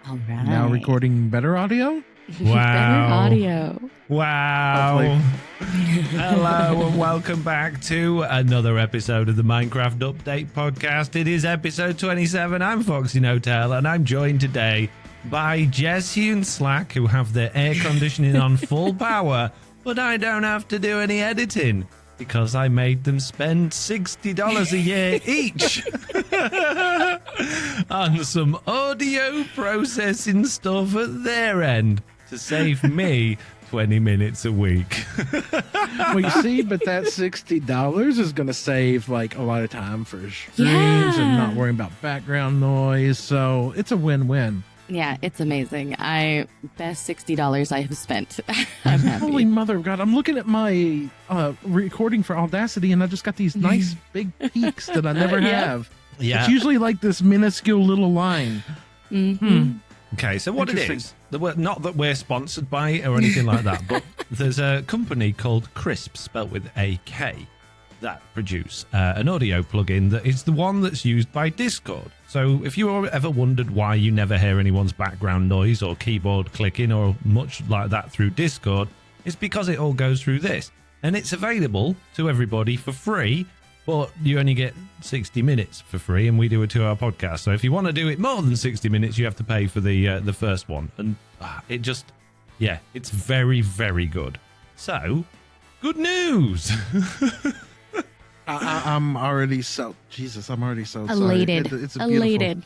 All right. Now recording better audio? Better audio. Wow. Hello and welcome back to another episode of the Minecraft Update podcast. It is episode 27. I'm FoxyNoTail and I'm joined today by Jesse and Slack, who have their air conditioning on full power, but I don't have to do any editing because I made them spend $60 a year each on some audio processing stuff at their end to save me 20 minutes a week. Well, you see, but that $60 is going to save like a lot of time for streams and not worrying about background noise. So it's a win-win. Yeah, it's amazing. Best $60 I have spent. I'm happy. Holy mother of God. I'm looking at my recording for Audacity and I just got these nice big peaks that I never have. Yeah. It's usually like this minuscule little line. Okay, so what it is, not that we're sponsored by it or anything like that, but there's a company called Crisp, spelt with a K, that produce an audio plugin that is the one that's used by Discord. So if you ever wondered why you never hear anyone's background noise or keyboard clicking or much like that through Discord, it's because it all goes through this. And it's available to everybody for free, but you only get 60 minutes for free, and we do a 2-hour podcast. So if you want to do it more than 60 minutes, you have to pay for the first one. And it just, yeah, it's very, very good. So, good news! I'm already so elated. Sorry. It's elated.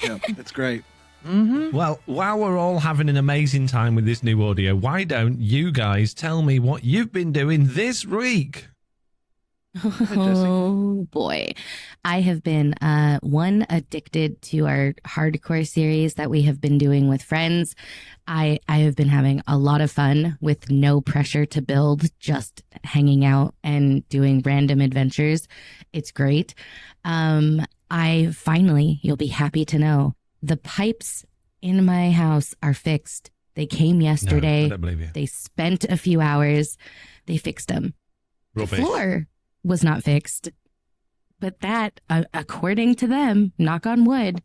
Yeah, it's great. Well, while we're all having an amazing time with this new audio, why don't you guys tell me what you've been doing this week? Oh boy. I have been addicted to our hardcore series that we have been doing with friends. I have been having a lot of fun with no pressure to build, just hanging out and doing random adventures. It's great. I finally, you'll be happy to know, the pipes in my house are fixed. They came yesterday. No, I don't believe you. They spent a few hours. They fixed them. Rubbish. The floor was not fixed, but that, according to them, knock on wood,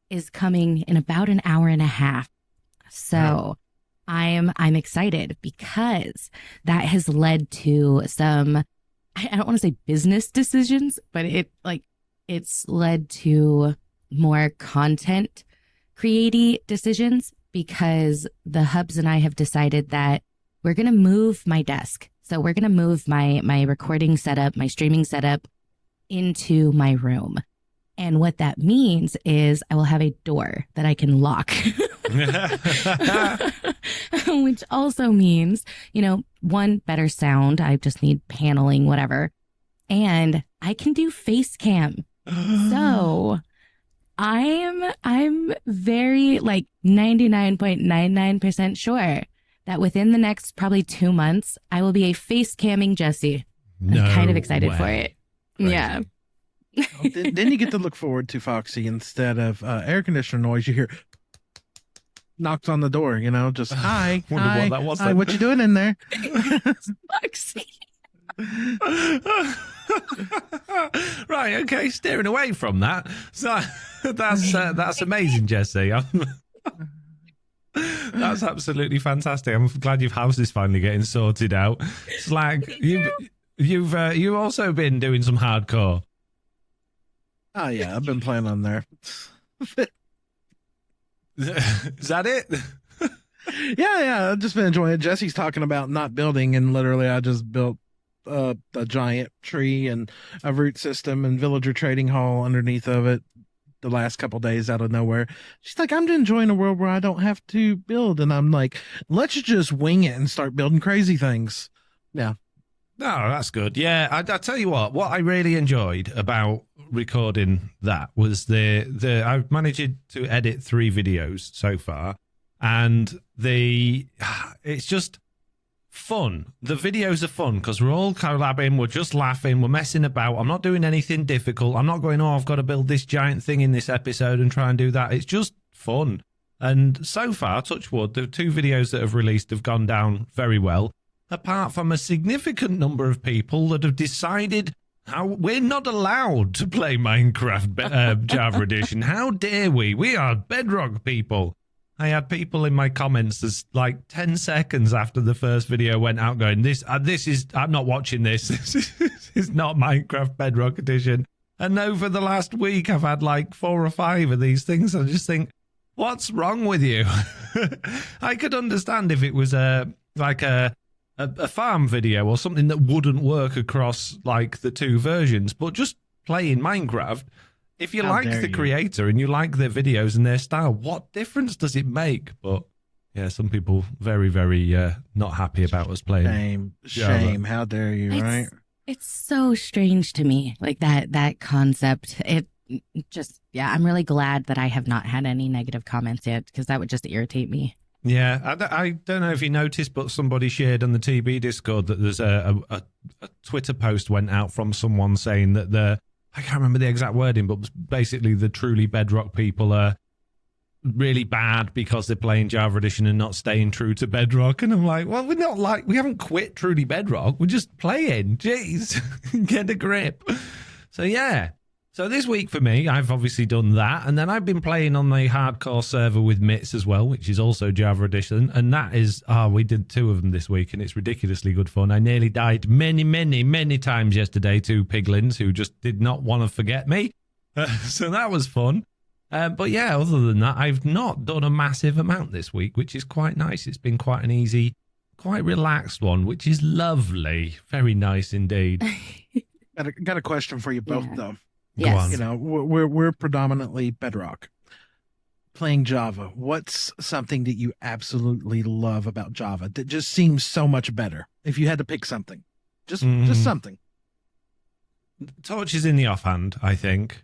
is coming in about an hour and a half. So I'm excited because that has led to some, I don't want to say business decisions, but it's led to more content creating decisions, because the hubs and I have decided that we're going to move my desk. So we're going to move my recording setup, my streaming setup into my room. And what that means is I will have a door that I can lock, which also means, one, better sound. I just need paneling, whatever. And I can do face cam. So I'm very 99.99% sure that within the next probably 2 months, I will be a face camming Jesse. I'm kind of excited for it. Crazy. Yeah. Then you get to look forward to Foxy instead of air conditioner noise. You hear knocks on the door, just hi, Wonder hi, what that was hi, then. what you doing in there? Foxy. Right, okay, steering away from that. So that's amazing, Jesse. That's absolutely fantastic. I'm glad your house is finally getting sorted out. Slack, you've also been doing some hardcore. Oh yeah, I've been playing on there. Is that it? Yeah, I've just been enjoying it. Jesse's talking about not building, and literally I just built a giant tree and a root system and villager trading hall underneath of it the last couple days out of nowhere. She's like, I'm enjoying a world where I don't have to build. And I'm like, let's just wing it and start building crazy things. Yeah. Oh, that's good. Yeah, I tell you what I really enjoyed about recording that was I've managed to edit 3 videos so far, and it's just fun. The videos are fun because we're all collabing, we're just laughing, we're messing about. I'm not doing anything difficult. I'm not going, I've got to build this giant thing in this episode and try and do that. It's just fun. And so far, touch wood, the 2 videos that have released have gone down very well, apart from a significant number of people that have decided how we're not allowed to play Minecraft Java Edition. How dare we? We are Bedrock people. I had people in my comments as like 10 seconds after the first video went out going, I'm not watching this. This is not Minecraft Bedrock Edition. And over the last week, I've had like 4 or 5 of these things. I just think, what's wrong with you? I could understand if it was a farm video or something that wouldn't work across like the 2 versions, but just playing Minecraft. If you like the creator and you like their videos and their style, what difference does it make? But yeah, some people very, very not happy about us playing. Shame. How dare you, right? It's so strange to me, like that concept. It just, I'm really glad that I have not had any negative comments yet, because that would just irritate me. Yeah, I don't know if you noticed, but somebody shared on the TB Discord that there's a Twitter post went out from someone saying that I can't remember the exact wording, but basically the truly Bedrock people are really bad because they're playing Java Edition and not staying true to Bedrock. And I'm like, well, we haven't quit truly Bedrock. We're just playing. Jeez, get a grip. So yeah. So this week for me, I've obviously done that. And then I've been playing on the hardcore server with Mitts as well, which is also Java Edition. And that is, we did 2 of them this week and it's ridiculously good fun. I nearly died many, many, many times yesterday to piglins who just did not want to forget me. So that was fun. But yeah, other than that, I've not done a massive amount this week, which is quite nice. It's been quite an easy, quite relaxed one, which is lovely. Very nice indeed. Got a question for you both, though. Yes. You know, we're predominantly Bedrock. Playing Java, what's something that you absolutely love about Java that just seems so much better? If you had to pick something, just something. Torch is in the offhand, I think.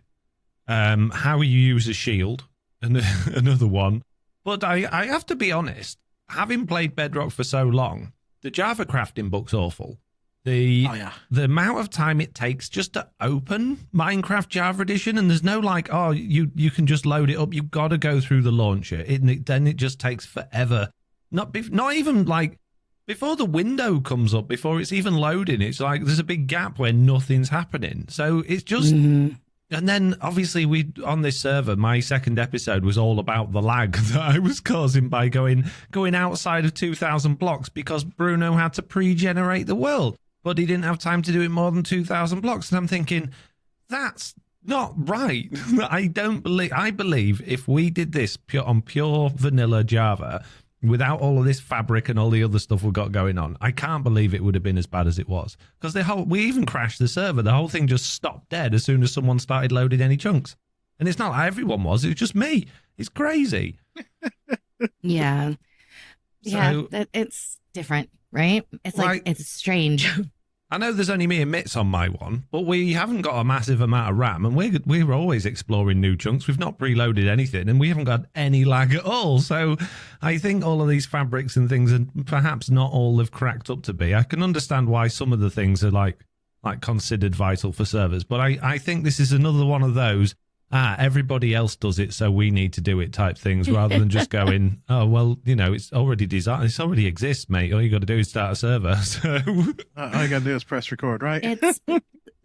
How you use a shield, and another one. But I have to be honest, having played Bedrock for so long, the Java crafting book's awful. The amount of time it takes just to open Minecraft Java Edition, and there's no like, you can just load it up. You've got to go through the launcher. Then it just takes forever. Not even like before the window comes up, before it's even loading. It's like there's a big gap where nothing's happening. So it's just. Mm-hmm. And then, obviously, on this server, my second episode was all about the lag that I was causing by going outside of 2,000 blocks because Bruno had to pre-generate the world, but he didn't have time to do it more than 2,000 blocks. And I'm thinking, that's not right. I believe if we did this on pure vanilla Java, without all of this fabric and all the other stuff we've got going on, I can't believe it would have been as bad as it was. Because we even crashed the server. The whole thing just stopped dead as soon as someone started loading any chunks. And it's not like everyone was. It was just me. It's crazy. Yeah. It's different, right? It's like it's strange. I know there's only me and Mitts on my one, but we haven't got a massive amount of RAM, and we're always exploring new chunks. We've not preloaded anything, and we haven't got any lag at all. So I think all of these fabrics and things, and perhaps not all have cracked up to be. I can understand why some of the things are like considered vital for servers, but I think this is another one of those, everybody else does it, so we need to do it type things, rather than just going, oh, well, it's already designed. It already exists, mate. All you got to do is start a server. So all you got to do is press record, right?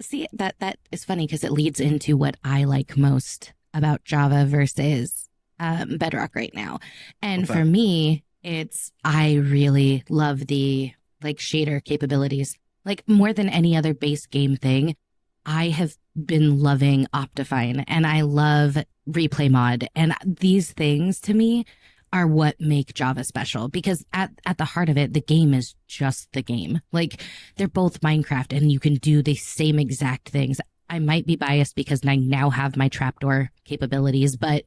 See, that is funny because it leads into what I like most about Java versus Bedrock right now. And for me, I really love the shader capabilities. Like more than any other base game thing, I have been loving Optifine and I love replay mod. And these things to me are what make Java special, because at the heart of it, the game is just the game. Like they're both Minecraft and you can do the same exact things. I might be biased because I now have my trapdoor capabilities, but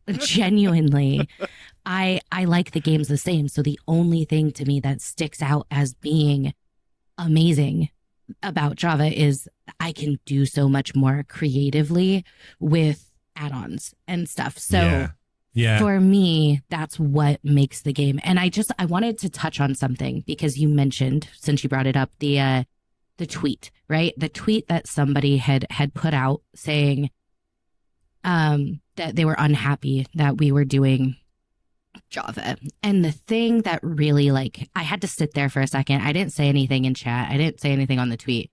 genuinely, I like the games the same. So the only thing to me that sticks out as being amazing about Java is I can do so much more creatively with add-ons and stuff. So for me, that's what makes the game. And I wanted to touch on something because you mentioned, since you brought it up, the tweet, right? The tweet that somebody had put out saying that they were unhappy that we were doing Java. And the thing that really I had to sit there for a second. I didn't say anything in chat. I didn't say anything on the tweet,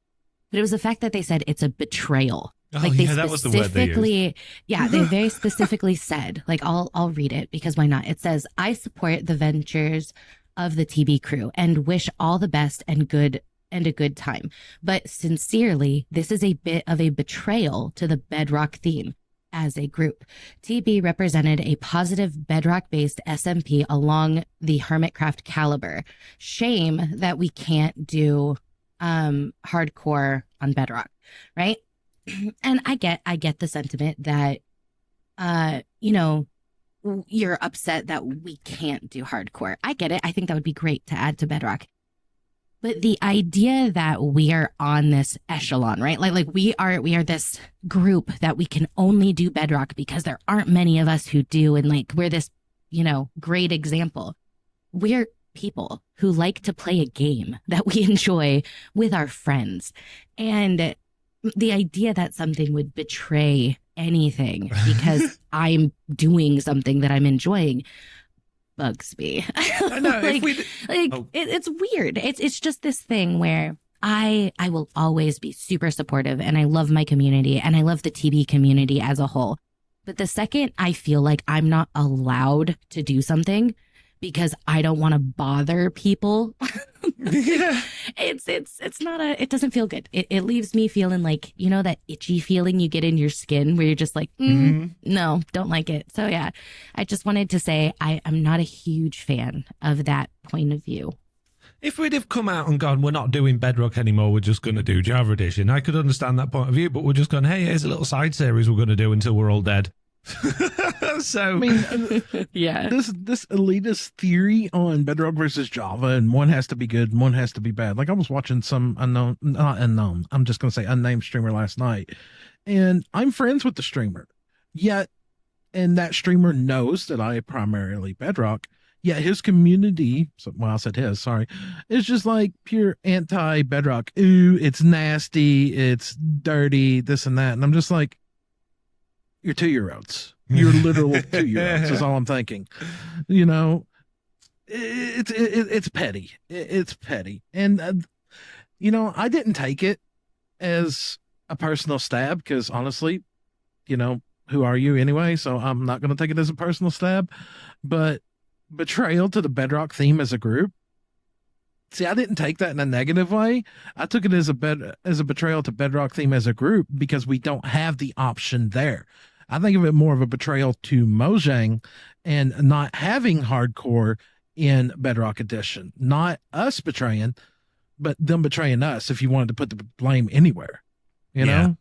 but it was the fact that they said it's a betrayal Oh, Like they yeah, that was the word they used. specifically, yeah, they very specifically said, like I'll read it because why not? It says, "I support the ventures of the TB crew and wish all the best and a good time. But sincerely, this is a bit of a betrayal to the Bedrock theme as a group. TB represented a positive Bedrock-based SMP along the Hermitcraft caliber. Shame that we can't do hardcore on Bedrock, right?" And I get the sentiment that you know, you're upset that we can't do hardcore. I get it. I think that would be great to add to Bedrock. But the idea that we are on this echelon, right? Like we are this group that we can only do Bedrock because there aren't many of us who do, and like we're this, great example. We're people who like to play a game that we enjoy with our friends. And the idea that something would betray anything because I'm doing something that I'm enjoying bugs me. I know. It's weird. It's just this thing where I will always be super supportive, and I love my community and I love the TB community as a whole. But the second I feel like I'm not allowed to do something because I don't want to bother people, Yeah. it's not it doesn't feel good. It leaves me feeling like, that itchy feeling you get in your skin where you're just like, no, don't like it. So yeah, I just wanted to say I'm not a huge fan of that point of view. If we'd have come out and gone, we're not doing Bedrock anymore, we're just going to do Java Edition, I could understand that point of view, but we're just going, hey, here's a little side series we're going to do until we're all dead. So, I mean, yeah, this elitist theory on Bedrock versus Java, and one has to be good and one has to be bad. Like I was watching some I'm just going to say unnamed streamer last night, and I'm friends with the streamer, and that streamer knows that I primarily Bedrock. Yet his community, I said his, sorry, is just like pure anti-Bedrock. Ooh, it's nasty, it's dirty, this and that. And I'm just like, you're 2-year-olds. You're literal 2-year-olds is all I'm thinking. It's petty. It's petty. And, I didn't take it as a personal stab because honestly, who are you anyway? So I'm not going to take it as a personal stab. But betrayal to the Bedrock theme as a group. See, I didn't take that in a negative way. I took it as a betrayal to Bedrock theme as a group because we don't have the option there. I think of it more of a betrayal to Mojang and not having hardcore in Bedrock Edition. Not us betraying, but them betraying us if you wanted to put the blame anywhere. You know?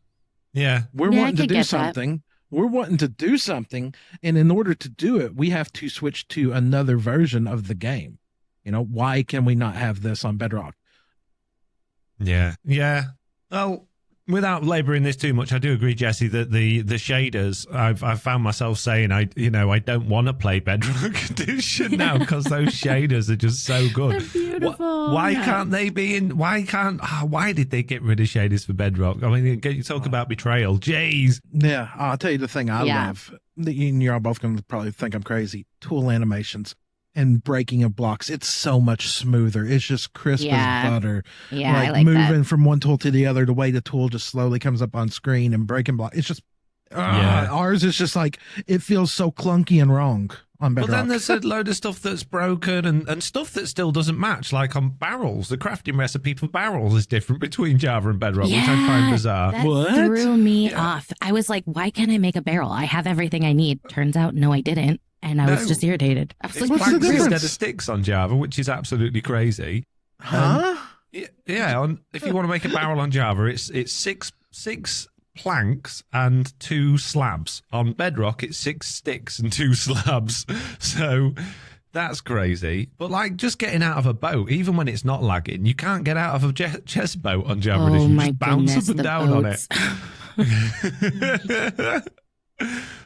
Yeah. We're wanting to do something. We're wanting to do something, and in order to do it, we have to switch to another version of the game. Why can we not have this on Bedrock? Yeah. Well, without labouring this too much, I do agree, Jesse, that the shaders, I've found myself saying, I don't want to play Bedrock Edition now because those shaders are just so good. They're beautiful. Why can't they be in? Why did they get rid of shaders for Bedrock? I mean, you talk about betrayal. Jeez. Yeah, I'll tell you the thing I love. You're all both going to probably think I'm crazy. Tool animations and breaking of blocks. It's so much smoother. It's just crisp as butter. Yeah, I like moving that. from one tool to the other, the way the tool just slowly comes up on screen and breaking block. It's just ours is just like it feels so clunky and wrong on Bedrock. But then there's a load of stuff that's broken and stuff that still doesn't match, like on barrels. The crafting recipe for barrels is different between Java and Bedrock, which I find bizarre. That threw me off. I was like, why can't I make a barrel? I have everything I need. Turns out, no, I didn't. And I was just irritated. I was it's like, planks instead of sticks on Java, which is absolutely crazy. Huh? If you want to make a barrel on Java, it's six planks and 2 slabs. On Bedrock, it's 6 sticks and 2 slabs. So that's crazy. But like just getting out of a boat, even when it's not lagging, you can't get out of a chest boat on Java Edition. You just bounce up and down on it.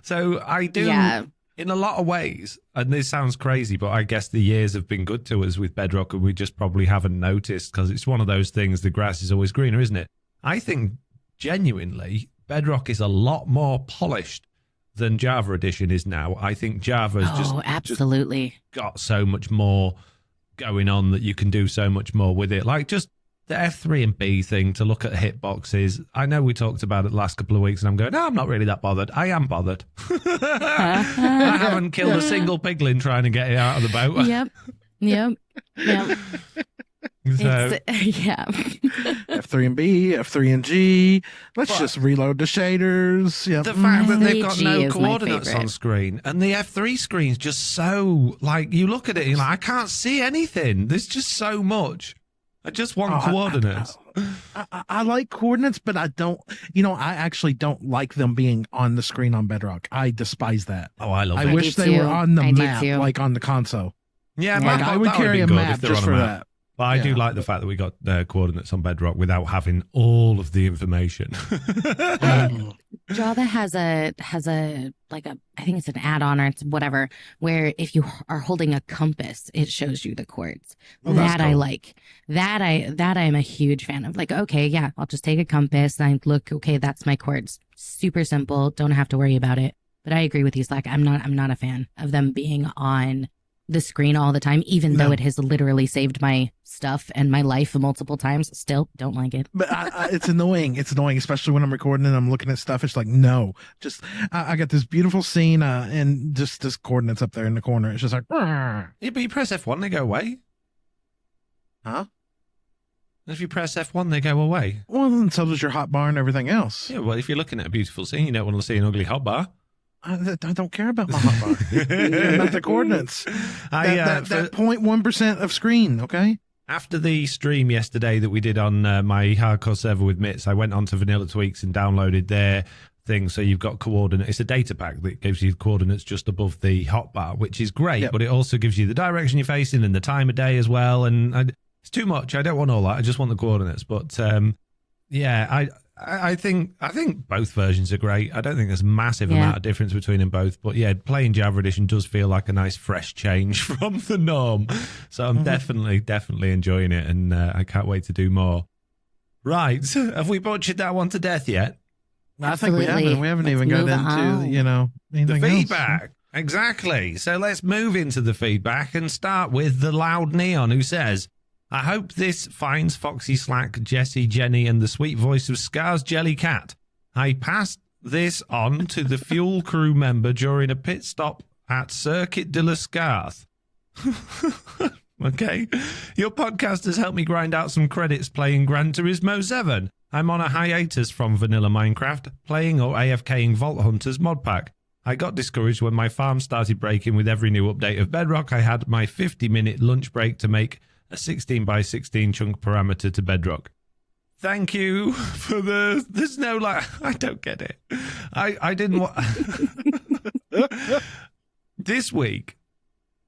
So I do... Yeah. In a lot of ways, and this sounds crazy, but I guess the years have been good to us with Bedrock and we just probably haven't noticed because it's one of those things, the grass is always greener, isn't it? I think, genuinely, Bedrock is a lot more polished than Java Edition is now. I think Java's absolutely just got so much more going on that you can do so much more with it. Like, just the F3 and B thing to look at hitboxes. I know we talked about it the last couple of weeks, and I'm going, no, I'm not really that bothered. I am bothered. I haven't killed a single piglin trying to get it out of the boat. Yep. So, Yeah. F3 and B, F3 and G. Let's just reload the shaders. Yep. the fact that they've got G no is my coordinates on favorite. screen, and the F3 screen's just so, like, you look at it and you're like, I can't see anything. There's just so much. I just want coordinates. I like coordinates, but I don't, I actually don't like them being on the screen on Bedrock. I despise that. Oh, I love I it. wish they were on the I do map, too. like on the console. Yeah, Yeah. but Like I would that carry be a good map if they're just on a for map. that. But I do Yeah. like the fact that we got coordinates on Bedrock without having all of the information. Java has a I think it's an add-on or it's whatever, where if you are holding a compass, it shows you the chords. Oh, that's I cool. like. That I am a huge fan of. Like, okay, yeah, I'll just take a compass and I look, okay, that's my chords. Super simple. Don't have to worry about it. But I agree with you, Slack. I'm not a fan of them being on the screen all the time, even though No. it has literally saved my stuff and my life multiple times. Still don't like it. But it's annoying. It's annoying, especially when I'm recording and I'm looking at stuff. It's like, no, just I got this beautiful scene and just this coordinates up there in the corner. It's just like, Yeah, but you press F1, they go away. huh? If you press F1, they go away. Well, and so does your hotbar and everything else. Yeah, well, if you're looking at a beautiful scene, you don't want to see an ugly hotbar. I don't care about my hotbar. About the coordinates. That 0.1% of screen, okay? After the stream yesterday that we did on my hardcore server with Mitts, I went onto Vanilla Tweaks and downloaded their thing. So you've got coordinates. It's a data pack that gives you coordinates just above the hotbar, which is great. Yep. But it also gives you the direction you're facing and the time of day as well. And it's too much. I don't want all that. I just want the coordinates. But yeah, I think both versions are great. I don't think there's a massive amount of difference between them both. But yeah, playing Java Edition does feel like a nice fresh change from the norm. So I'm definitely enjoying it, and I can't wait to do more. Right, have we butchered that one to death yet? I think we Absolutely. haven't. We haven't Let's even got move into, on. anything The else. feedback. Exactly. So let's move into the feedback and start with the Loud Neon, who says, I hope this finds Foxy, Slack, Jesse, Jenny, and the sweet voice of Scar's Jelly Cat. I passed this on to the fuel crew member during a pit stop at Circuit de la Scarth. Okay. Your podcast has helped me grind out some credits playing Gran Turismo 7. I'm on a hiatus from vanilla Minecraft, playing or AFKing Vault Hunters mod pack. I got discouraged when my farm started breaking with every new update of Bedrock. I had my 50-minute lunch break to make a 16 by 16 chunk parameter to Bedrock. Thank you for there's no I don't get it. I didn't want this week,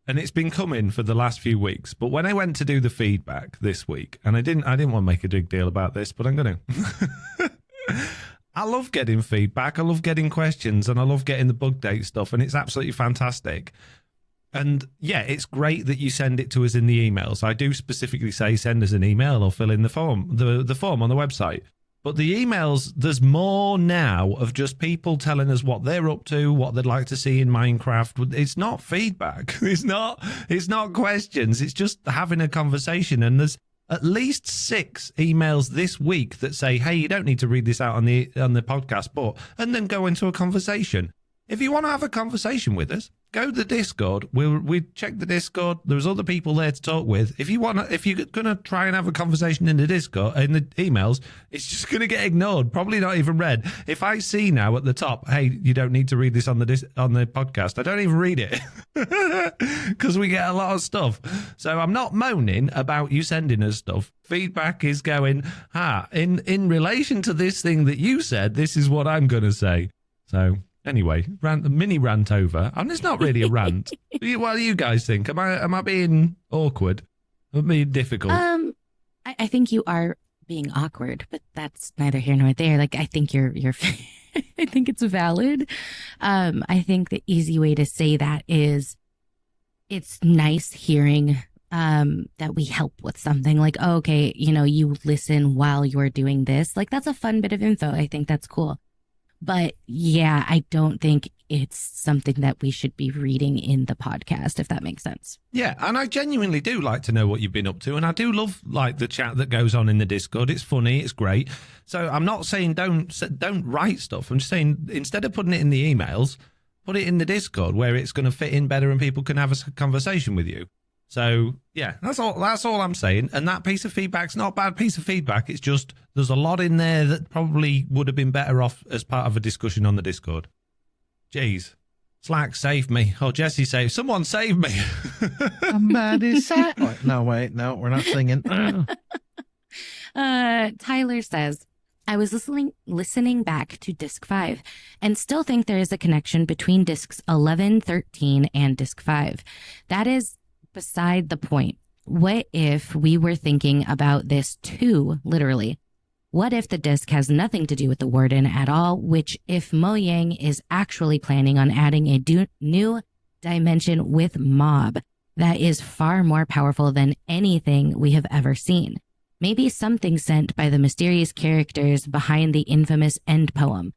and it's been coming for the last few weeks, but when I went to do the feedback this week, and I didn't want to make a big deal about this, but I'm going to. I love getting feedback, I love getting questions, and I love getting the Bugdate stuff, and it's absolutely fantastic. And yeah, it's great that you send it to us in the emails. I do specifically say send us an email or fill in the form, the form on the website. But the emails, there's more now of just people telling us what they're up to, what they'd like to see in Minecraft. It's not feedback. It's not questions. It's just having a conversation. And there's at least 6 emails this week that say, hey, you don't need to read this out on the podcast, and then go into a conversation. If you want to have a conversation with us, go to the Discord. We check the Discord. There's other people there to talk with. If you're gonna try and have a conversation in the Discord, in the emails, it's just gonna get ignored. Probably not even read. If I see now at the top, hey, you don't need to read this on the podcast, I don't even read it because we get a lot of stuff. So I'm not moaning about you sending us stuff. Feedback is going, in relation to this thing that you said, this is what I'm gonna say. So. Anyway, mini rant over. And it's not really a rant. What do you guys think? Am I being awkward? Am I being difficult? I think you are being awkward, but that's neither here nor there. Like, I think you're I think it's valid. I think the easy way to say that is it's nice hearing that we help with something like, oh, okay, you listen while you're doing this. Like, that's a fun bit of info. I think that's cool. But yeah, I don't think it's something that we should be reading in the podcast, if that makes sense. Yeah, and I genuinely do like to know what you've been up to, and I do love like the chat that goes on in the Discord. It's funny, it's great. So I'm not saying don't write stuff. I'm just saying instead of putting it in the emails, put it in the Discord where it's going to fit in better and people can have a conversation with you. So yeah, that's all I'm saying. And that piece of feedback's not a bad piece of feedback. It's just there's a lot in there that probably would have been better off as part of a discussion on the Discord. Jeez. Slack, save me. Oh, Jesse, someone save me. Somebody save. No, wait, no, we're not singing. Tyler says, I was listening back to disc 5 and still think there is a connection between discs 11, 13, and disc 5. That is beside the point. What if we were thinking about this too, literally? What if the disc has nothing to do with the warden at all, which if Mojang is actually planning on adding a new dimension with mob that is far more powerful than anything we have ever seen? Maybe something sent by the mysterious characters behind the infamous end poem.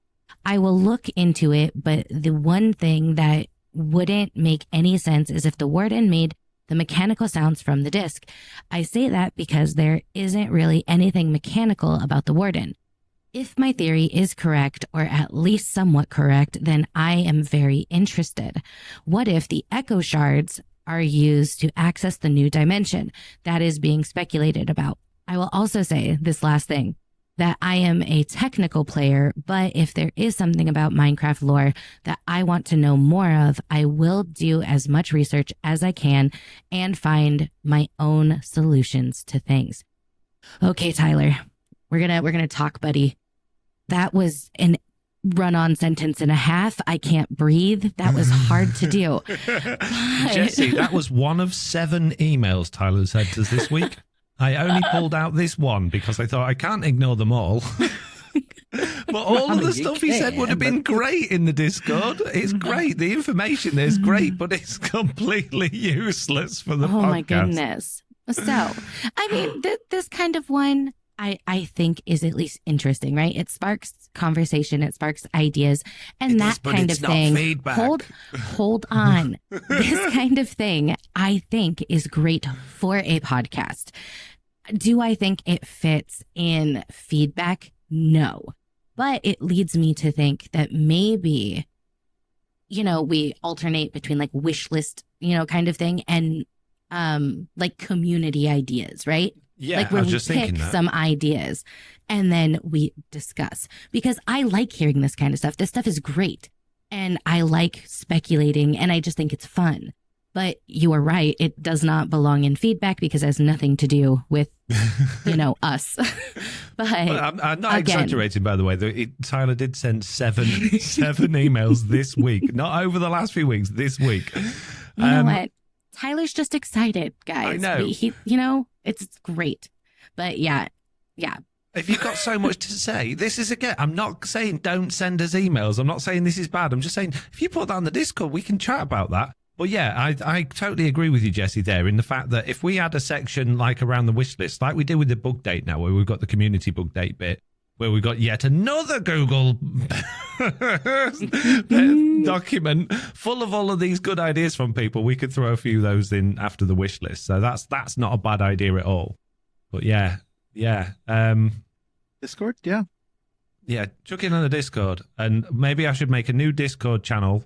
I will look into it, but the one thing that wouldn't make any sense is if the warden made the mechanical sounds from the disc. I say that because there isn't really anything mechanical about the warden. If my theory is correct, or at least somewhat correct, then I am very interested. What if the echo shards are used to access the new dimension that is being speculated about? I will also say this last thing, that I am a technical player, but if there is something about Minecraft lore that I want to know more of, I will do as much research as I can and find my own solutions to things. Okay, Tyler, we're gonna talk, buddy. That was an run-on sentence and a half. I can't breathe. That was hard to do. But... Jesse, that was one of 7 emails Tyler sent us this week. I only pulled out this one because I thought I can't ignore them all. But all of the stuff he said would have been great in the Discord. It's great. The information there's great, but it's completely useless for the podcast. Oh, my goodness. So, I mean, this kind of one, I think is at least interesting, right? It sparks conversation. It sparks ideas and that kind of thing. Feedback. Hold on. This kind of thing, I think, is great for a podcast. Do I think it fits in feedback? No. But it leads me to think that maybe, we alternate between like wish list, kind of thing and like community ideas, right? Yeah, like where we pick some ideas and then we discuss, because I like hearing this kind of stuff. This stuff is great and I like speculating and I just think it's fun. But you are right. It does not belong in feedback because it has nothing to do with, us. But I'm not exaggerating, by the way. Tyler did send seven emails this week, not over the last few weeks, this week. You know what? Tyler's just excited, guys. I know. He it's great. But yeah. If you've got so much to say, this is again, I'm not saying don't send us emails. I'm not saying this is bad. I'm just saying if you put that on the Discord, we can chat about that. But yeah, I totally agree with you, Jesse, there in the fact that if we had a section like around the wish list, like we did with the Bugdate now, where we've got the community Bugdate bit, where we've got yet another Google document full of all of these good ideas from people, we could throw a few of those in after the wish list. So that's not a bad idea at all. But yeah. Discord, yeah. Yeah, chuck in on the Discord. And maybe I should make a new Discord channel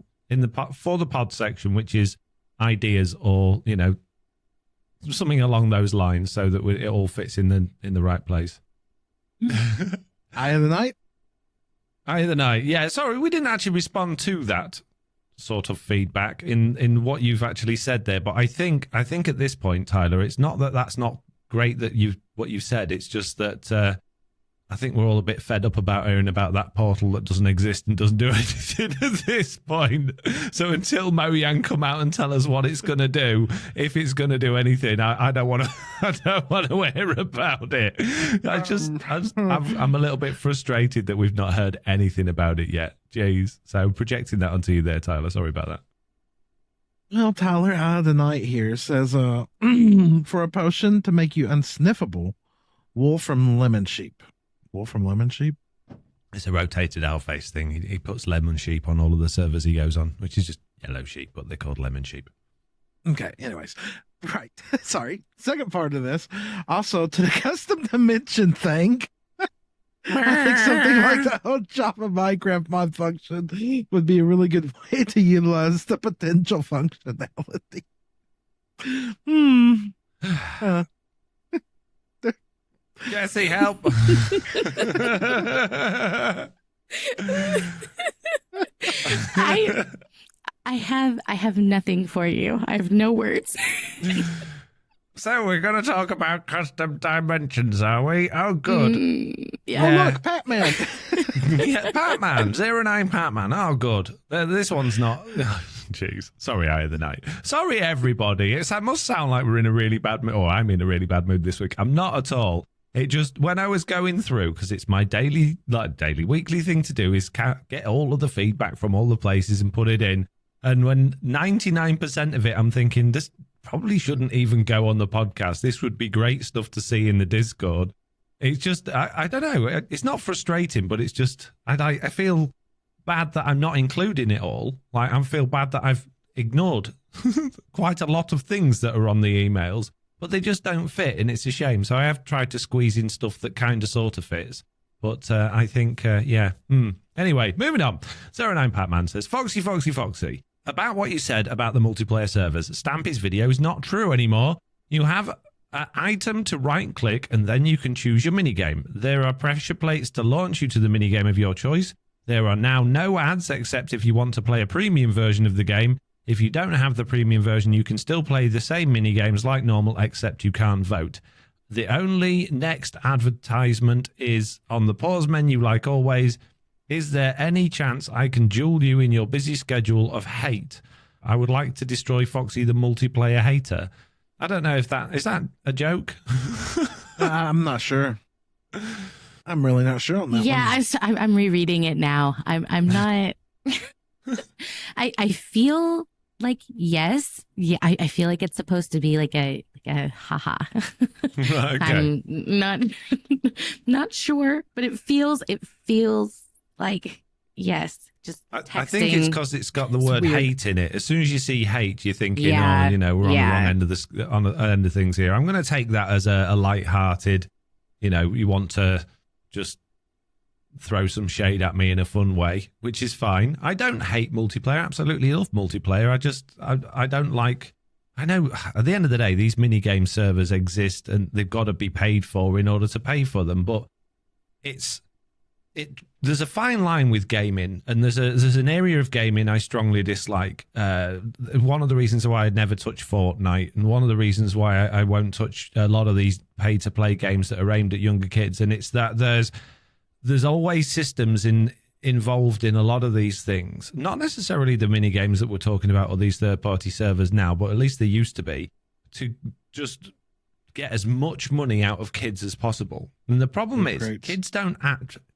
for the pod section, which is ideas or, something along those lines so that it all fits in the right place. Eye of the night? Eye of the night. Yeah, sorry, we didn't actually respond to that sort of feedback in what you've actually said there. But I think at this point, Tyler, it's not that that's not great that what you've said. It's just that I think we're all a bit fed up about hearing about that portal that doesn't exist and doesn't do anything at this point. So until Mojang come out and tell us what it's going to do, if it's going to do anything, I don't want to. I don't want to hear about it. I'm a little bit frustrated that we've not heard anything about it yet. Jeez. So projecting that onto you there, Tyler. Sorry about that. Well, Tyler, Eye of the Night here says, for a potion to make you unsniffable, wool from lemon sheep. Wool from lemon sheep? It's a rotated owl face thing. He puts lemon sheep on all of the servers he goes on, which is just yellow sheep, but they're called lemon sheep. Okay, anyways. Right. Sorry. Second part of this. Also, to the custom dimension thing, I think something like the whole Java Minecraft mod function would be a really good way to utilize the potential functionality. Jesse, help. I have nothing for you. I have no words. So we're going to talk about custom dimensions, are we? Oh, good. Yeah. Oh, look, Pac-Man. Yeah, Pac-Man, 09 Pac-Man. Oh, good. This one's not... Jeez. Sorry, Eye of the Night. Sorry, everybody. It must sound like we're in a really bad mood. Or I'm in a really bad mood this week. I'm not at all. It just, when I was going through, because it's my daily, weekly thing to do, is get all of the feedback from all the places and put it in. And when 99% of it, I'm thinking, this probably shouldn't even go on the podcast. This would be great stuff to see in the Discord. It's just, I don't know. It's not frustrating, but it's just, I feel bad that I'm not including it all. Like, I feel bad that I've ignored quite a lot of things that are on the emails, but they just don't fit, and it's a shame. So I have tried to squeeze in stuff that kind of sort of fits. But I think, yeah. Anyway, moving on. 09 Pac-Man says, Foxy. About what you said about the multiplayer servers, Stampy's video is not true anymore. You have an item to right-click, and then you can choose your minigame. There are pressure plates to launch you to the minigame of your choice. There are now no ads, except if you want to play a premium version of the game. If you don't have the premium version, you can still play the same minigames like normal, except you can't vote. The only next advertisement is on the pause menu, like always. Is there any chance I can duel you in your busy schedule of hate? I would like to destroy Foxy the multiplayer hater. I don't know if is that a joke? I'm not sure. I'm really not sure on that one. Yeah, I'm rereading it now. I'm not. I feel like yes. Yeah, I feel like it's supposed to be like a haha. Okay. I'm not sure, but it feels like yes. Just I think it's because it's got the word weird. hate in it. As soon as you see hate, you're thinking, Yeah, we're on the yeah. wrong end of the end of things here. I'm going to take that as a light-hearted, you want to just throw some shade at me in a fun way, which is fine. I don't hate multiplayer. I absolutely love multiplayer. I don't like... I know at the end of the day, these minigame servers exist and they've got to be paid for in order to pay for them, but there's a fine line with gaming, and there's an area of gaming I strongly dislike. One of the reasons why I'd never touch Fortnite, and one of the reasons why I won't touch a lot of these pay-to-play games that are aimed at younger kids, and it's that there's always systems involved in a lot of these things. Not necessarily the mini games that we're talking about or these third-party servers now, but at least they used to be, to just get as much money out of kids as possible. And the problem is kids don't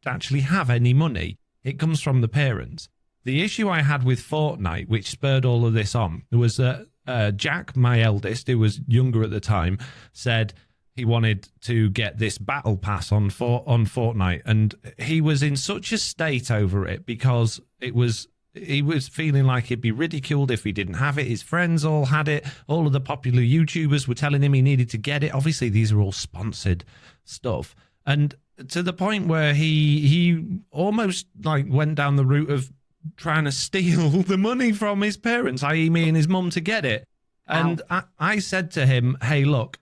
actually have any money. It comes from the parents. The issue I had with Fortnite, which spurred all of this on, was that Jack, my eldest, who was younger at the time, said he wanted to get this battle pass on Fortnite, and he was in such a state over it because he was feeling like he'd be ridiculed if he didn't have it. His friends all had it. All of the popular YouTubers were telling him he needed to get it. Obviously, these are all sponsored stuff. And to the point where he almost like went down the route of trying to steal the money from his parents, i.e. me and his mum, to get it. And I said to him, hey, look,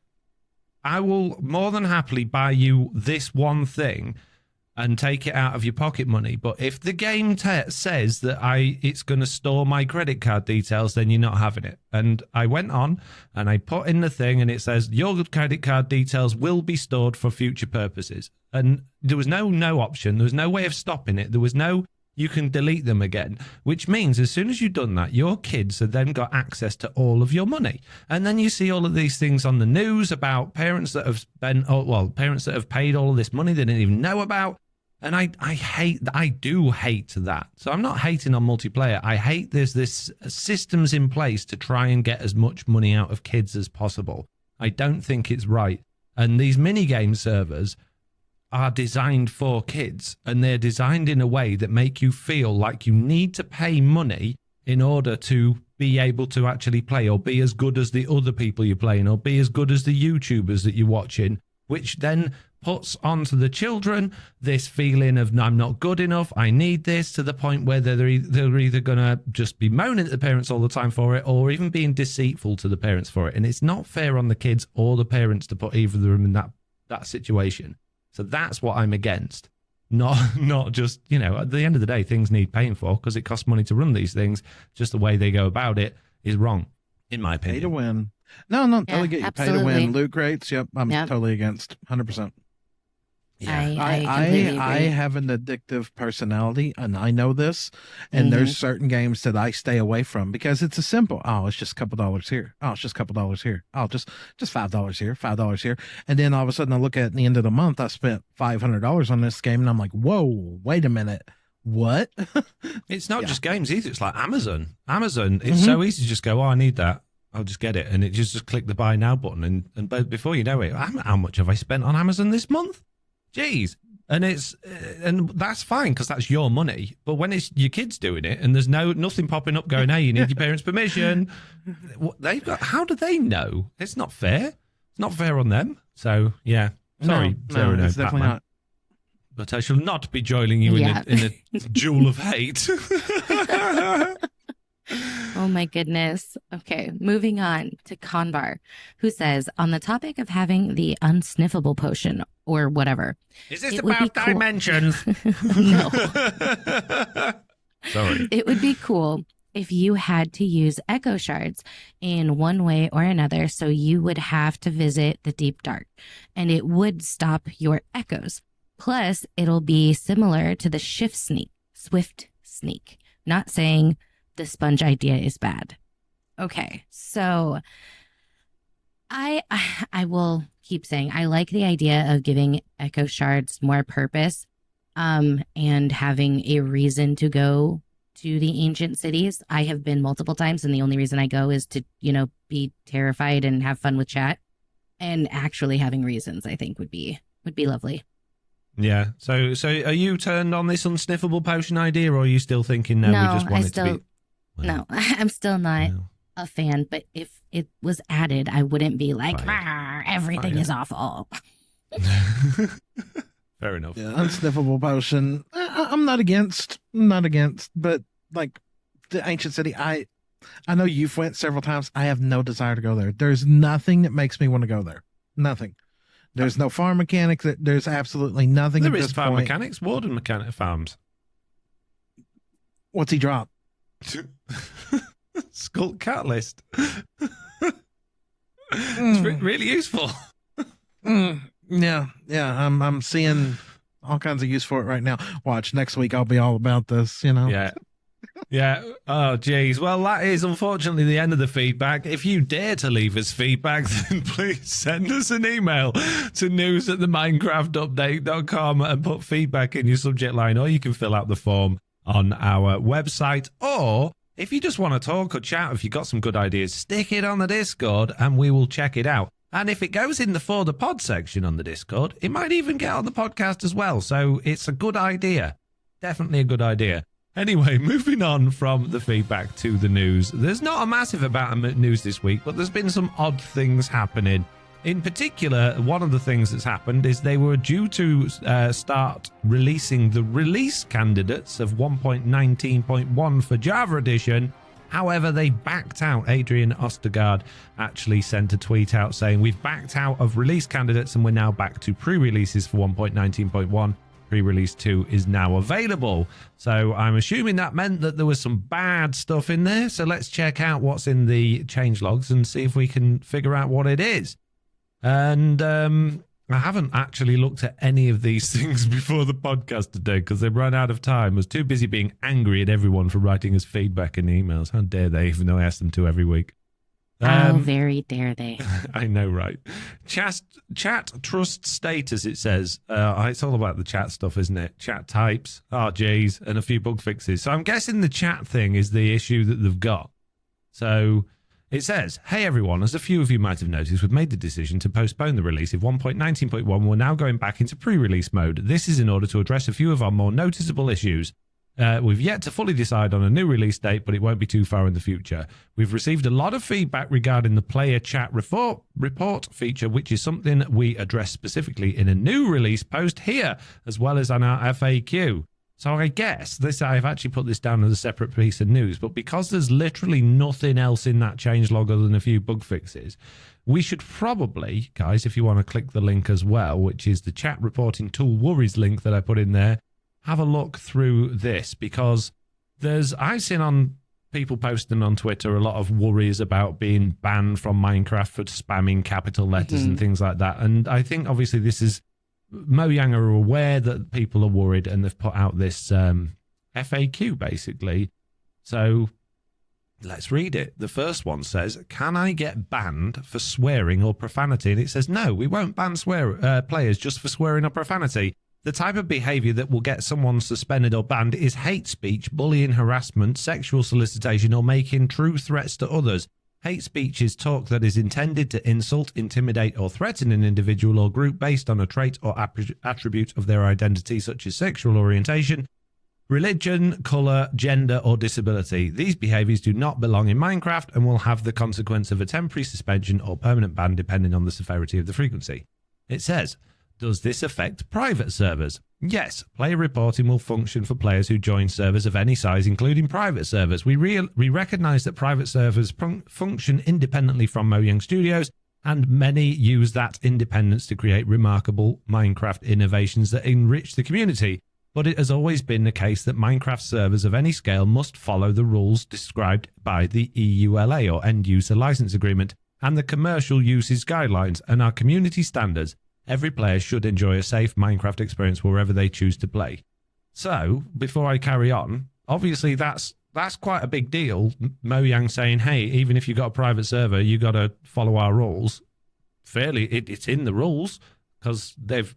I will more than happily buy you this one thing and take it out of your pocket money. But if the game says that it's going to store my credit card details, then you're not having it. And I went on and I put in the thing and it says, your credit card details will be stored for future purposes. And there was no option. There was no way of stopping it. There was no, you can delete them again, which means as soon as you've done that, your kids have then got access to all of your money. And then you see all of these things on the news about parents that have parents that have paid all of this money they didn't even know about. And I do hate that. So I'm not hating on multiplayer. I hate there's this systems in place to try and get as much money out of kids as possible. I don't think it's right. And these mini game servers are designed for kids, and they're designed in a way that make you feel like you need to pay money in order to be able to actually play or be as good as the other people you're playing or be as good as the YouTubers that you're watching, which then puts onto the children this feeling of I'm not good enough, I need this, to the point where they're either going to just be moaning at the parents all the time for it or even being deceitful to the parents for it. And it's not fair on the kids or the parents to put either of them in that situation. So that's what I'm against. Not just, at the end of the day, things need paying for because it costs money to run these things. Just the way they go about it is wrong, in my opinion. Pay to win. No, totally get you. Absolutely. Pay to win. Loot crates. Yep. I'm totally against. 100%. Yeah, I have an addictive personality, and I know this. And there's certain games that I stay away from because it's a simple. Oh, it's just a couple dollars here. Oh, it's just a couple dollars here. Oh, just $5 here, $5 here. And then all of a sudden, I look at the end of the month, I spent $500 on this game, and I'm like, whoa, wait a minute. What? It's not just games either. It's like Amazon. It's so easy to just go, oh, I need that. I'll just get it. And it just click the buy now button. And before you know it, how much have I spent on Amazon this month? Jeez. And that's fine because that's your money. But when it's your kids doing it and there's nothing popping up going, hey, you need your parents' permission. How do they know? It's not fair. It's not fair on them. So, yeah. Sorry. No, it's definitely not. But I shall not be joining you in a duel of hate. Oh my goodness. Okay, moving on to Conbar, who says, on the topic of having the unsniffable potion or whatever. Is this about dimensions? No. Sorry. It would be cool if you had to use echo shards in one way or another, so you would have to visit the deep dark and it would stop your echoes. Plus, it'll be similar to the swift sneak. Not saying the sponge idea is bad. Okay, so I will keep saying I like the idea of giving echo shards more purpose, and having a reason to go to the ancient cities. I have been multiple times, and the only reason I go is to, be terrified and have fun with chat. And actually having reasons, I think, would be lovely. Yeah. So are you turned on this unsniffable potion idea, or are you still thinking no, we just want it to be? Well, no, I'm still not a fan, but if it was added, I wouldn't be like, everything is awful. Fair enough. Yeah, unsniffable potion. I'm not against, but like the ancient city, I know you've went several times. I have no desire to go there. There's nothing that makes me want to go there. Nothing. There's no farm mechanics. There's absolutely nothing. There is farm mechanics. Warden mechanic farms. What's he drop? Sculpt catalyst. It's really useful. Yeah. I'm seeing all kinds of use for it right now. Watch, next week I'll be all about this. Yeah. Oh, geez. Well, that is unfortunately the end of the feedback. If you dare to leave us feedback, then please send us an email to news@theminecraftupdate.com and put feedback in your subject line, or you can fill out the form on our website. Or if you just want to talk or chat, if you've got some good ideas, stick it on the Discord and we will check it out. And if it goes in the For the Pod section on the Discord, it might even get on the podcast as well. So it's a good idea. Definitely a good idea. Anyway, moving on from the feedback to the news. There's not a massive amount of news this week, but there's been some odd things happening. In particular, one of the things that's happened is they were due to start releasing the release candidates of 1.19.1 for Java Edition. However, they backed out. Adrian Ostergaard actually sent a tweet out saying, we've backed out of release candidates and we're now back to pre-releases for 1.19.1. Pre-release 2 is now available. So I'm assuming that meant that there was some bad stuff in there. So let's check out what's in the change logs and see if we can figure out what it is. And I haven't actually looked at any of these things before the podcast today because they've run out of time. I was too busy being angry at everyone for writing us feedback in emails. How dare they, even though I ask them to every week. How very dare they? I know, right? Chat trust status, it says. It's all about the chat stuff, isn't it? Chat types, RJs, and a few bug fixes. So I'm guessing the chat thing is the issue that they've got. So It says, hey everyone, as a few of you might have noticed, we've made the decision to postpone the release of 1.19.1. We're now going back into pre-release mode. This is in order to address a few of our more noticeable issues. We've yet to fully decide on a new release date, but it won't be too far in the future. We've received a lot of feedback regarding the player chat report feature, which is something we address specifically in a new release post here, as well as on our FAQ. So I guess I've actually put this down as a separate piece of news, but because there's literally nothing else in that changelog other than a few bug fixes, we should probably, guys, if you want to click the link as well, which is the chat reporting tool worries link that I put in there, have a look through this, because I've seen on people posting on Twitter a lot of worries about being banned from Minecraft for spamming capital letters and things like that. And I think obviously this is, Mojang are aware that people are worried, and they've put out this FAQ basically. So let's read it. The first one says, can I get banned for swearing or profanity? And it says, no, we won't ban players just for swearing or profanity. The type of behavior that will get someone suspended or banned is hate speech, bullying, harassment, sexual solicitation, or making true threats to others. Hate speech is talk that is intended to insult, intimidate, or threaten an individual or group based on a trait or attribute of their identity, such as sexual orientation, religion, colour, gender, or disability. These behaviours do not belong in Minecraft and will have the consequence of a temporary suspension or permanent ban depending on the severity of the frequency. It says, does this affect private servers? Yes, player reporting will function for players who join servers of any size, including private servers. We recognise that private servers function independently from Mojang Studios, and many use that independence to create remarkable Minecraft innovations that enrich the community. But it has always been the case that Minecraft servers of any scale must follow the rules described by the EULA, or End User License Agreement, and the Commercial Uses Guidelines, and our community standards. Every player should enjoy a safe Minecraft experience wherever they choose to play. So, before I carry on, obviously that's quite a big deal. Mojang saying, hey, even if you've got a private server, you got to follow our rules. It's in the rules because they've,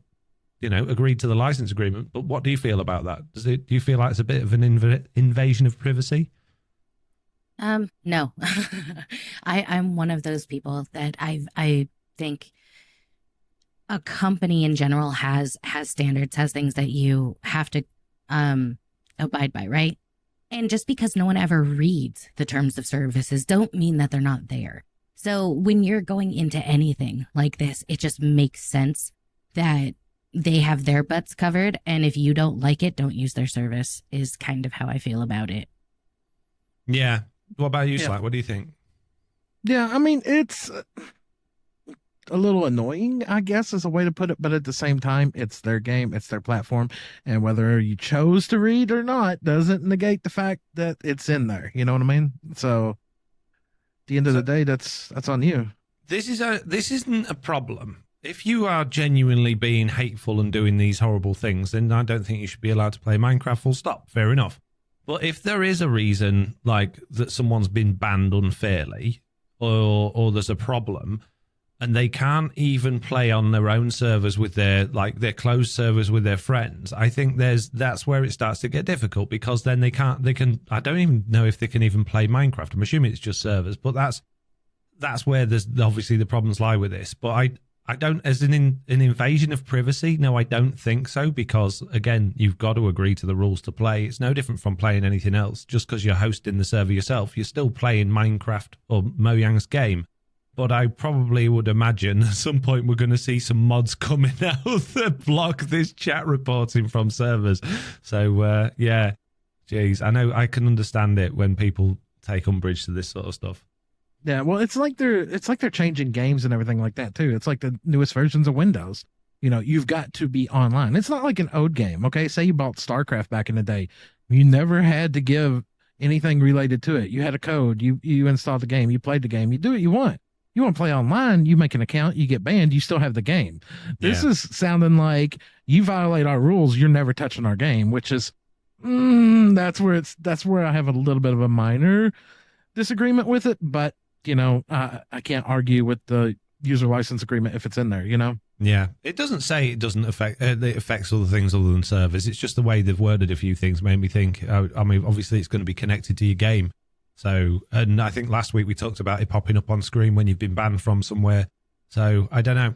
agreed to the license agreement. But what do you feel about that? Do you feel like it's a bit of an invasion of privacy? No. I'm one of those people that I think a company in general has standards, has things that you have to abide by, right? And just because no one ever reads the terms of services don't mean that they're not there. So when you're going into anything like this, it just makes sense that they have their butts covered. And if you don't like it, don't use their service is kind of how I feel about it. Yeah. What about you, Slack? What do you think? Yeah, I mean, it's a little annoying, I guess, is a way to put it, but at the same time, it's their game, it's their platform, and whether you chose to read or not doesn't negate the fact that it's in there. You know what I mean? So, at the end of the day, that's on you. This isn't a problem. If you are genuinely being hateful and doing these horrible things, then I don't think you should be allowed to play Minecraft. Full stop. Fair enough. But if there is a reason, like that someone's been banned unfairly, or there's a problem, and they can't even play on their own servers with their closed servers with their friends, I think that's where it starts to get difficult, because then they can, I don't even know if they can even play Minecraft. I'm assuming it's just servers, but that's where there's obviously the problems lie with this. But I don't, as an invasion of privacy, no, I don't think so, because again, you've got to agree to the rules to play. It's no different from playing anything else. Just because you're hosting the server yourself, you're still playing Minecraft or Mojang's game. But I probably would imagine at some point we're going to see some mods coming out that block this chat reporting from servers. So, yeah, geez, I know I can understand it when people take umbrage to this sort of stuff. Yeah, well, it's like they're changing games and everything like that too. It's like the newest versions of Windows. You've got to be online. It's not like an old game. Okay, say you bought StarCraft back in the day, you never had to give anything related to it. You had a code. You installed the game. You played the game. You do what you want. You want to play online, you make an account, you get banned, you still have the game. This is sounding like you violate our rules, you're never touching our game, which is that's where I have a little bit of a minor disagreement with it. But I can't argue with the user license agreement if it's in there. Yeah, it doesn't say it doesn't affect it affects other things other than servers. It's just the way they've worded a few things made me think. I mean, obviously it's going to be connected to your game. So, and I think last week we talked about it popping up on screen when you've been banned from somewhere. So I don't know.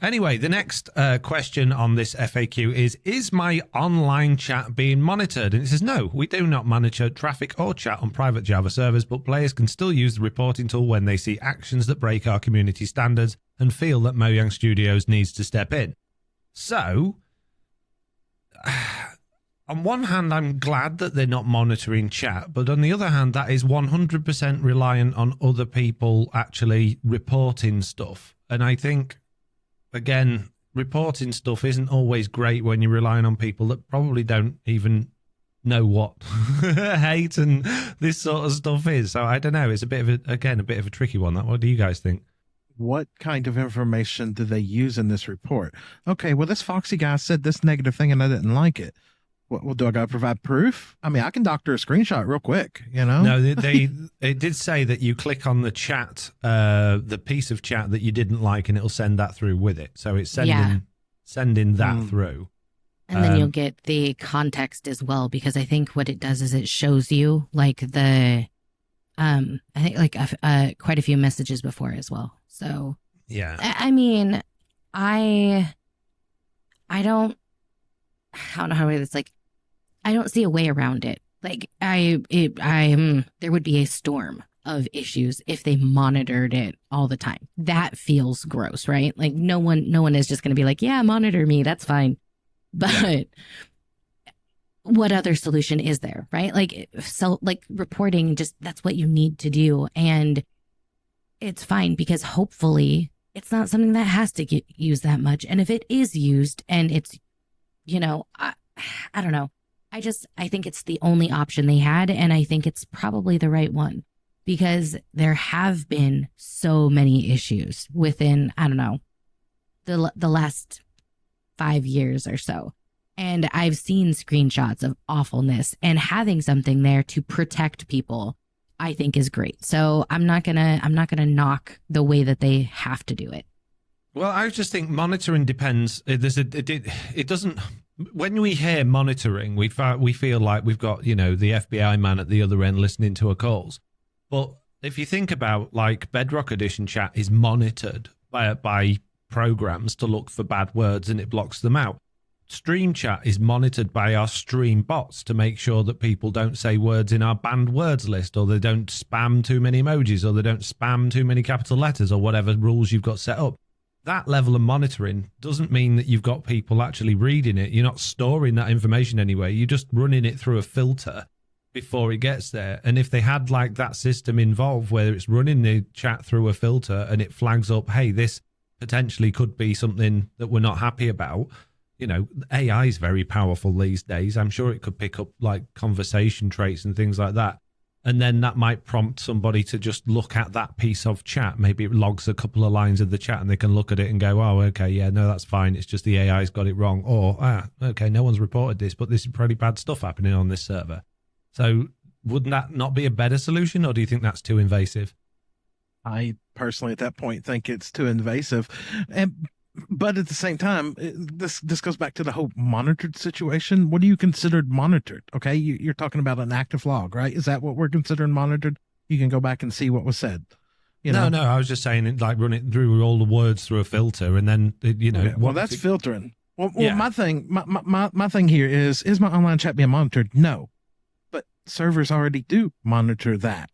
Anyway, the next question on this FAQ is my online chat being monitored? And it says, no, we do not monitor traffic or chat on private Java servers, but players can still use the reporting tool when they see actions that break our community standards and feel that Mojang Studios needs to step in. So, on one hand, I'm glad that they're not monitoring chat, but on the other hand, that is 100% reliant on other people actually reporting stuff. And I think, again, reporting stuff isn't always great when you're relying on people that probably don't even know what hate and this sort of stuff is. So I don't know. It's a bit of a tricky one. What do you guys think? What kind of information do they use in this report? Okay, well, this Foxy guy said this negative thing and I didn't like it. Well, do I got to provide proof? I mean, I can doctor a screenshot real quick, you know? No, it did say that you click on the chat, the piece of chat that you didn't like, and it'll send that through with it. So it's sending that through. And then you'll get the context as well, because I think what it does is it shows you like I think like quite a few messages before as well. So yeah, I mean, I don't know how it's like. I don't see a way around it. Like there would be a storm of issues if they monitored it all the time. That feels gross, right? Like no one is just going to be like, yeah, monitor me. That's fine. But what other solution is there, right? Like reporting, just that's what you need to do. And it's fine because hopefully it's not something that has to get used that much. And if it is used and it's, I don't know. I think it's the only option they had, and I think it's probably the right one because there have been so many issues within, I don't know, the last 5 years or so. And I've seen screenshots of awfulness, and having something there to protect people, I think is great. So I'm not gonna knock the way that they have to do it. Well, I just think monitoring depends. It doesn't. When we hear monitoring, we feel like we've got, the FBI man at the other end listening to our calls. But if you think about like Bedrock Edition chat is monitored by programs to look for bad words and it blocks them out. Stream chat is monitored by our stream bots to make sure that people don't say words in our banned words list, or they don't spam too many emojis, or they don't spam too many capital letters, or whatever rules you've got set up. That level of monitoring doesn't mean that you've got people actually reading it. You're not storing that information anyway. You're just running it through a filter before it gets there. And if they had like that system involved where it's running the chat through a filter and it flags up, hey, this potentially could be something that we're not happy about. AI is very powerful these days. I'm sure it could pick up like conversation traits and things like that. And then that might prompt somebody to just look at that piece of chat. Maybe it logs a couple of lines of the chat and they can look at it and go, oh, okay, yeah, no, that's fine. It's just the AI's got it wrong. Or, okay, no one's reported this, but this is pretty bad stuff happening on this server. So wouldn't that not be a better solution, or do you think that's too invasive? I personally, at that point, think it's too invasive. But at the same time, this goes back to the whole monitored situation. What do you consider monitored? Okay, you're talking about an active log, right? Is that what we're considering monitored? You can go back and see what was said. No, I was just saying it, like run it through all the words through a filter, and then Okay, well, that's filtering. Well, yeah. My thing here is my online chat being monitored? No, but servers already do monitor that.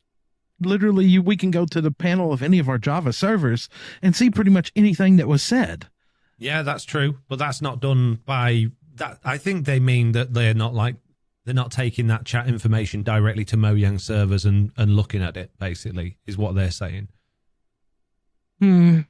Literally, we can go to the panel of any of our Java servers and see pretty much anything that was said. Yeah, that's true, but that's not done by that. I think they mean that they're not taking that chat information directly to Mojang servers and looking at it. Basically, is what they're saying. So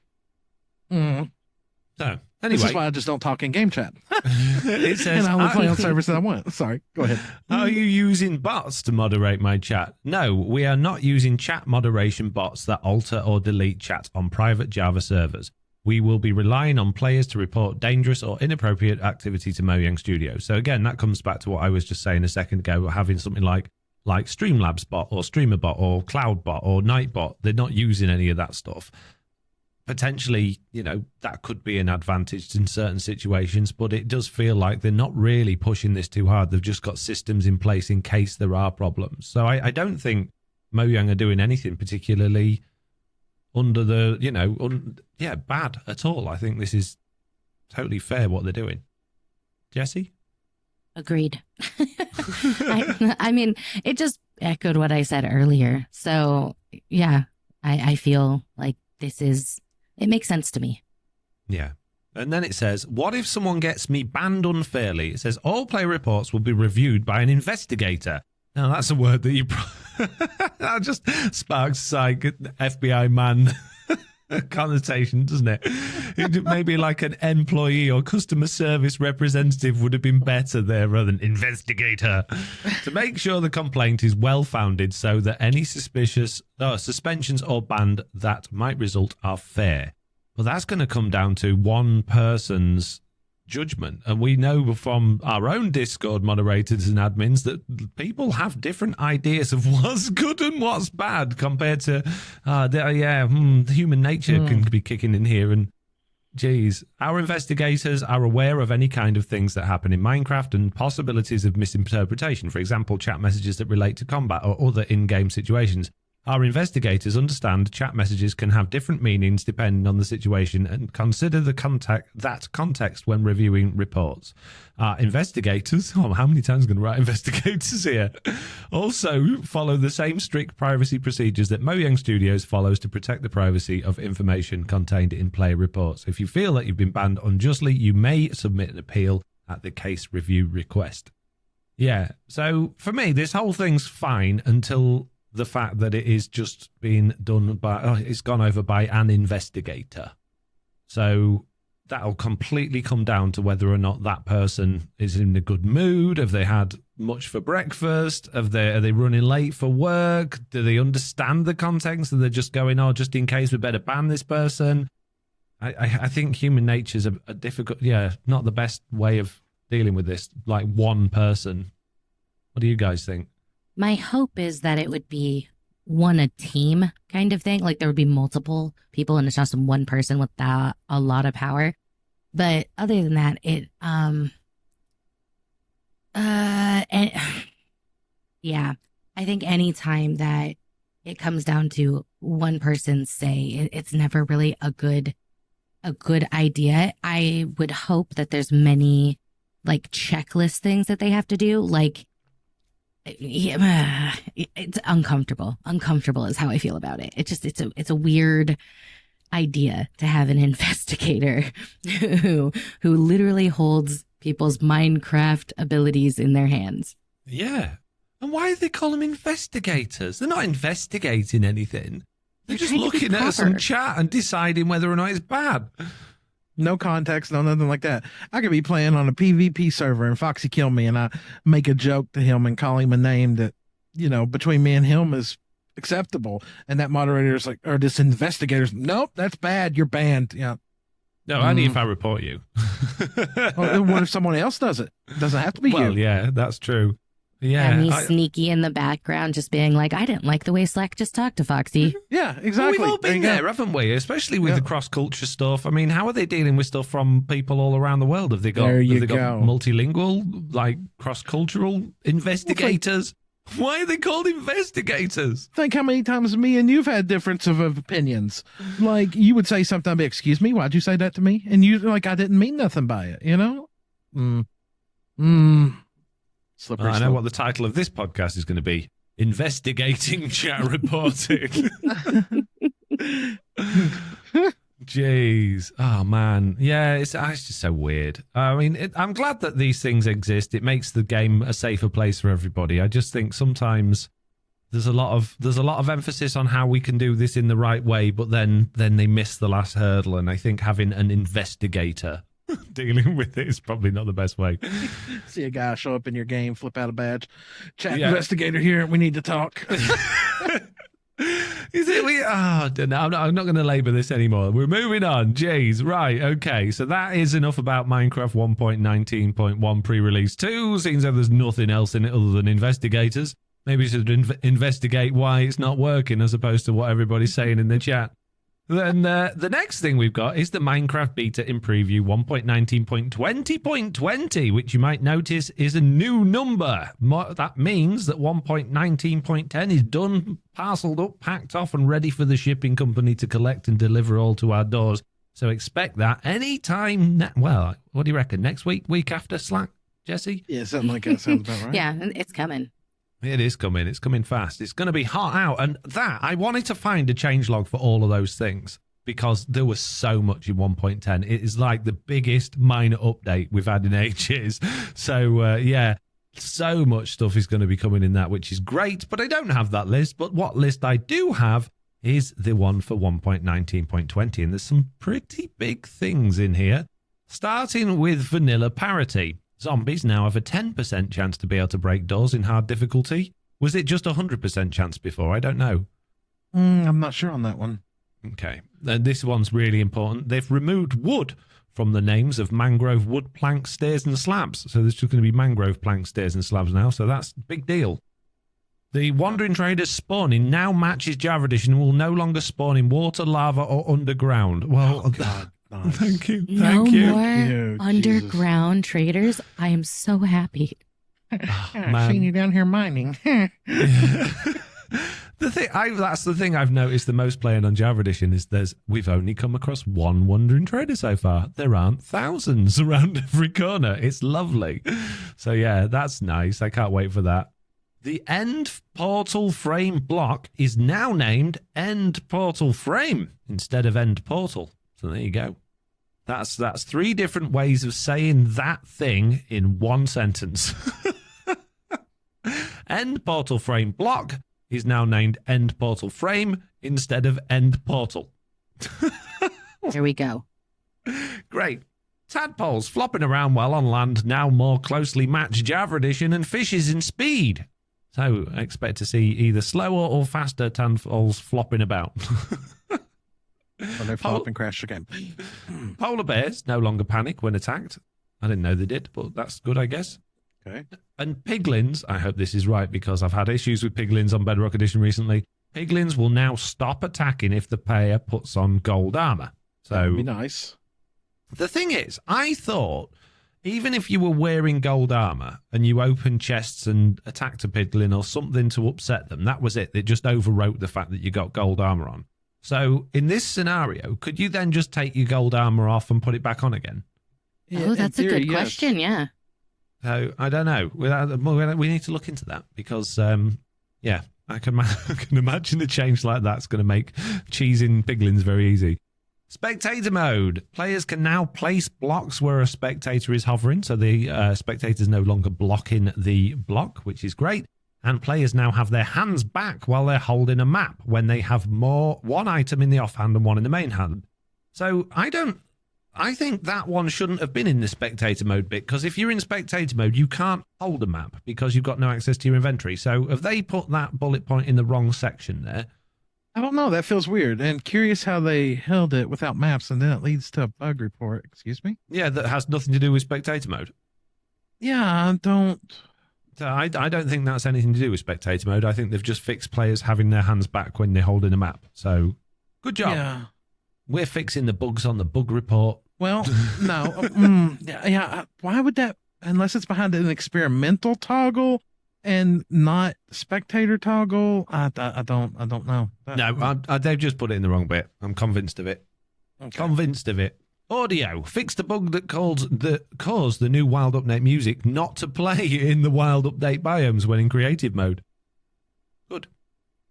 anyway, this is why I just don't talk in game chat. It says, and I will play on servers that I want. Sorry, go ahead. Are you using bots to moderate my chat? No, we are not using chat moderation bots that alter or delete chat on private Java servers. We will be relying on players to report dangerous or inappropriate activity to Mojang Studios. So again, that comes back to what I was just saying a second ago, having something like Streamlabs bot or Streamer bot or Cloud bot or Nightbot. They're not using any of that stuff. Potentially, that could be an advantage in certain situations, but it does feel like they're not really pushing this too hard. They've just got systems in place in case there are problems. So I don't think Mojang are doing anything particularly under the, bad at all. I think this is totally fair what they're doing. Jesse? Agreed. I mean, it just echoed what I said earlier. So, yeah, I feel like it makes sense to me. Yeah. And then it says, what if someone gets me banned unfairly? It says, all player reports will be reviewed by an investigator. Now, that's a word that you... that just sparks like FBI man connotation, doesn't it? Maybe like an employee or customer service representative would have been better there rather than investigator. To make sure the complaint is well-founded so that any suspensions or ban that might result are fair. Well, that's going to come down to one person's judgment. And we know from our own Discord moderators and admins that people have different ideas of what's good and what's bad compared to, human nature can be kicking in here. And geez, our investigators are aware of any kind of things that happen in Minecraft and possibilities of misinterpretation. For example, chat messages that relate to combat or other in-game situations. Our investigators understand chat messages can have different meanings depending on the situation and consider that context when reviewing reports. Our investigators, how many times am I going to write investigators here? Also follow the same strict privacy procedures that Mojang Studios follows to protect the privacy of information contained in player reports. If you feel that you've been banned unjustly, you may submit an appeal at the case review request. Yeah, so for me, this whole thing's fine until the fact that it is just being done it's gone over by an investigator. So that'll completely come down to whether or not that person is in a good mood. Have they had much for breakfast? Are they running late for work? Do they understand the context? Are they just going, just in case we better ban this person? I think human nature is a difficult, not the best way of dealing with this, like one person. What do you guys think? My hope is that it would be a team kind of thing. Like there would be multiple people and it's just one person with a lot of power. But other than that, I think any time that it comes down to one person's say, it's never really a good idea. I would hope that there's many like checklist things that they have to do, like. Yeah, it's uncomfortable. Uncomfortable is how I feel about it. It's a weird idea to have an investigator who literally holds people's Minecraft abilities in their hands. Yeah. And why do they call them investigators? They're not investigating anything. They're just looking at some chat and deciding whether or not it's bad. No context, no nothing like that. I could be playing on a PvP server and Foxy kill me and I make a joke to him and call him a name that, between me and him is acceptable. And that moderator is like, or this investigator's, nope, that's bad. You're banned. Yeah. No, only if I report you. Well, what if someone else does it? It doesn't have to be you. Well, yeah, that's true. Yeah, and me sneaky in the background, just being like, I didn't like the way Slack just talked to Foxy. Yeah, exactly. Well, we've all been there, haven't we? Especially with the cross-culture stuff. I mean, how are they dealing with stuff from people all around the world? Have they got multilingual, like cross-cultural investigators? Why are they called investigators? Think how many times me and you've had difference of opinions. Like, you would say something, excuse me, why'd you say that to me? And you like, I didn't mean nothing by it, Slippery I know what the title of this podcast is going to be. Investigating chat reporting. Jeez. Oh, man. Yeah, it's just so weird. I mean, I'm glad that these things exist. It makes the game a safer place for everybody. I just think sometimes there's a lot of emphasis on how we can do this in the right way, but then they miss the last hurdle. And I think having an investigator dealing with it is probably not the best way. See a guy show up in your game, flip out a badge. Chat investigator here. We need to talk. Is it? No, I'm not going to labour this anymore. We're moving on. Jeez. Right. Okay. So that is enough about Minecraft 1.19.1 pre-release 2. Seems like there's nothing else in it other than investigators. Maybe we should investigate why it's not working as opposed to what everybody's saying in the chat. Then the next thing we've got is the Minecraft beta in preview 1.19.20.20, which you might notice is a new number. That means that 1.19.10 is done, parceled up, packed off, and ready for the shipping company to collect and deliver all to our doors. So expect that anytime. Well, what do you reckon? Next week, week after Slack, Jesse? Yeah, something like that sounds about right. Yeah, it's coming. It is coming. It's coming fast. It's going to be hot out. And I wanted to find a changelog for all of those things because there was so much in 1.10. It is like the biggest minor update we've had in ages. So, yeah, so much stuff is going to be coming in that, which is great. But I don't have that list. But what list I do have is the one for 1.19.20. And there's some pretty big things in here, starting with vanilla parity. Zombies now have a 10% chance to be able to break doors in hard difficulty. Was it just a 100% chance before? I don't know. I'm not sure on that one. Okay. This one's really important. They've removed wood from the names of mangrove, wood, planks, stairs, and slabs. So there's just going to be mangrove, planks, stairs, and slabs now. So that's a big deal. The Wandering Trader's spawning now matches Java Edition and will no longer spawn in water, lava, or underground. Well, Oh, God. Nice. thank you. No Thank you. more you, underground traders. I am so happy. I've seen you down here mining. That's the thing I've noticed the most playing on Java Edition is we've only come across one Wandering Trader so far. There aren't thousands around every corner. It's lovely. So yeah, that's nice. I can't wait for that. The end portal frame block is now named end portal frame instead of end portal. So there you go. That's 3 different ways of saying that thing in one sentence. End portal frame block is now named end portal frame instead of end portal. There we go. Great. Tadpoles flopping around while on land now more closely match Java Edition and fishes in speed. So expect to see either slower or faster tadpoles flopping about. When they fall up and crash the game. Polar bears no longer panic when attacked. I didn't know they did, but that's good, I guess. Okay. And piglins, I hope this is right because I've had issues with piglins on Bedrock Edition recently. Piglins will now stop attacking if the player puts on gold armor. That'd be So nice. the thing is, I thought even if you were wearing gold armor and you opened chests and attacked a piglin or something to upset them, that was it. It just overwrote the fact that you got gold armor on. So in this scenario, could you then just take your gold armor off and put it back on again? Yeah, Oh, that's in theory, a good yes. question. Yeah. So I don't know. We need to look into that because, yeah, I can imagine a change like that's going to make cheesing piglins very easy. Spectator mode. Players can now place blocks where a spectator is hovering, so the spectator's no longer blocking the block, which is great. And players now have their hands back while they're holding a map when they have one item in the offhand and one in the main hand. So I think that one shouldn't have been in the spectator mode bit, because if you're in spectator mode, you can't hold a map because you've got no access to your inventory. So have they put that bullet point in the wrong section there? I don't know. That feels weird. And curious how they held it without maps, and then it leads to a bug report. Excuse me? Yeah, that has nothing to do with spectator mode. Yeah, I don't. So I don't think that's anything to do with spectator mode. I think they've just fixed players having their hands back when they're holding a map. So good job. Yeah. We're fixing the bugs on the bug report. Well, no. Yeah. Why would that, unless it's behind an experimental toggle and not spectator toggle? I don't know. No, they've just put it in the wrong bit. I'm convinced of it. Okay. Convinced of it. Audio. Fix the bug that caused the new Wild Update music not to play in the Wild Update biomes when in creative mode. Good.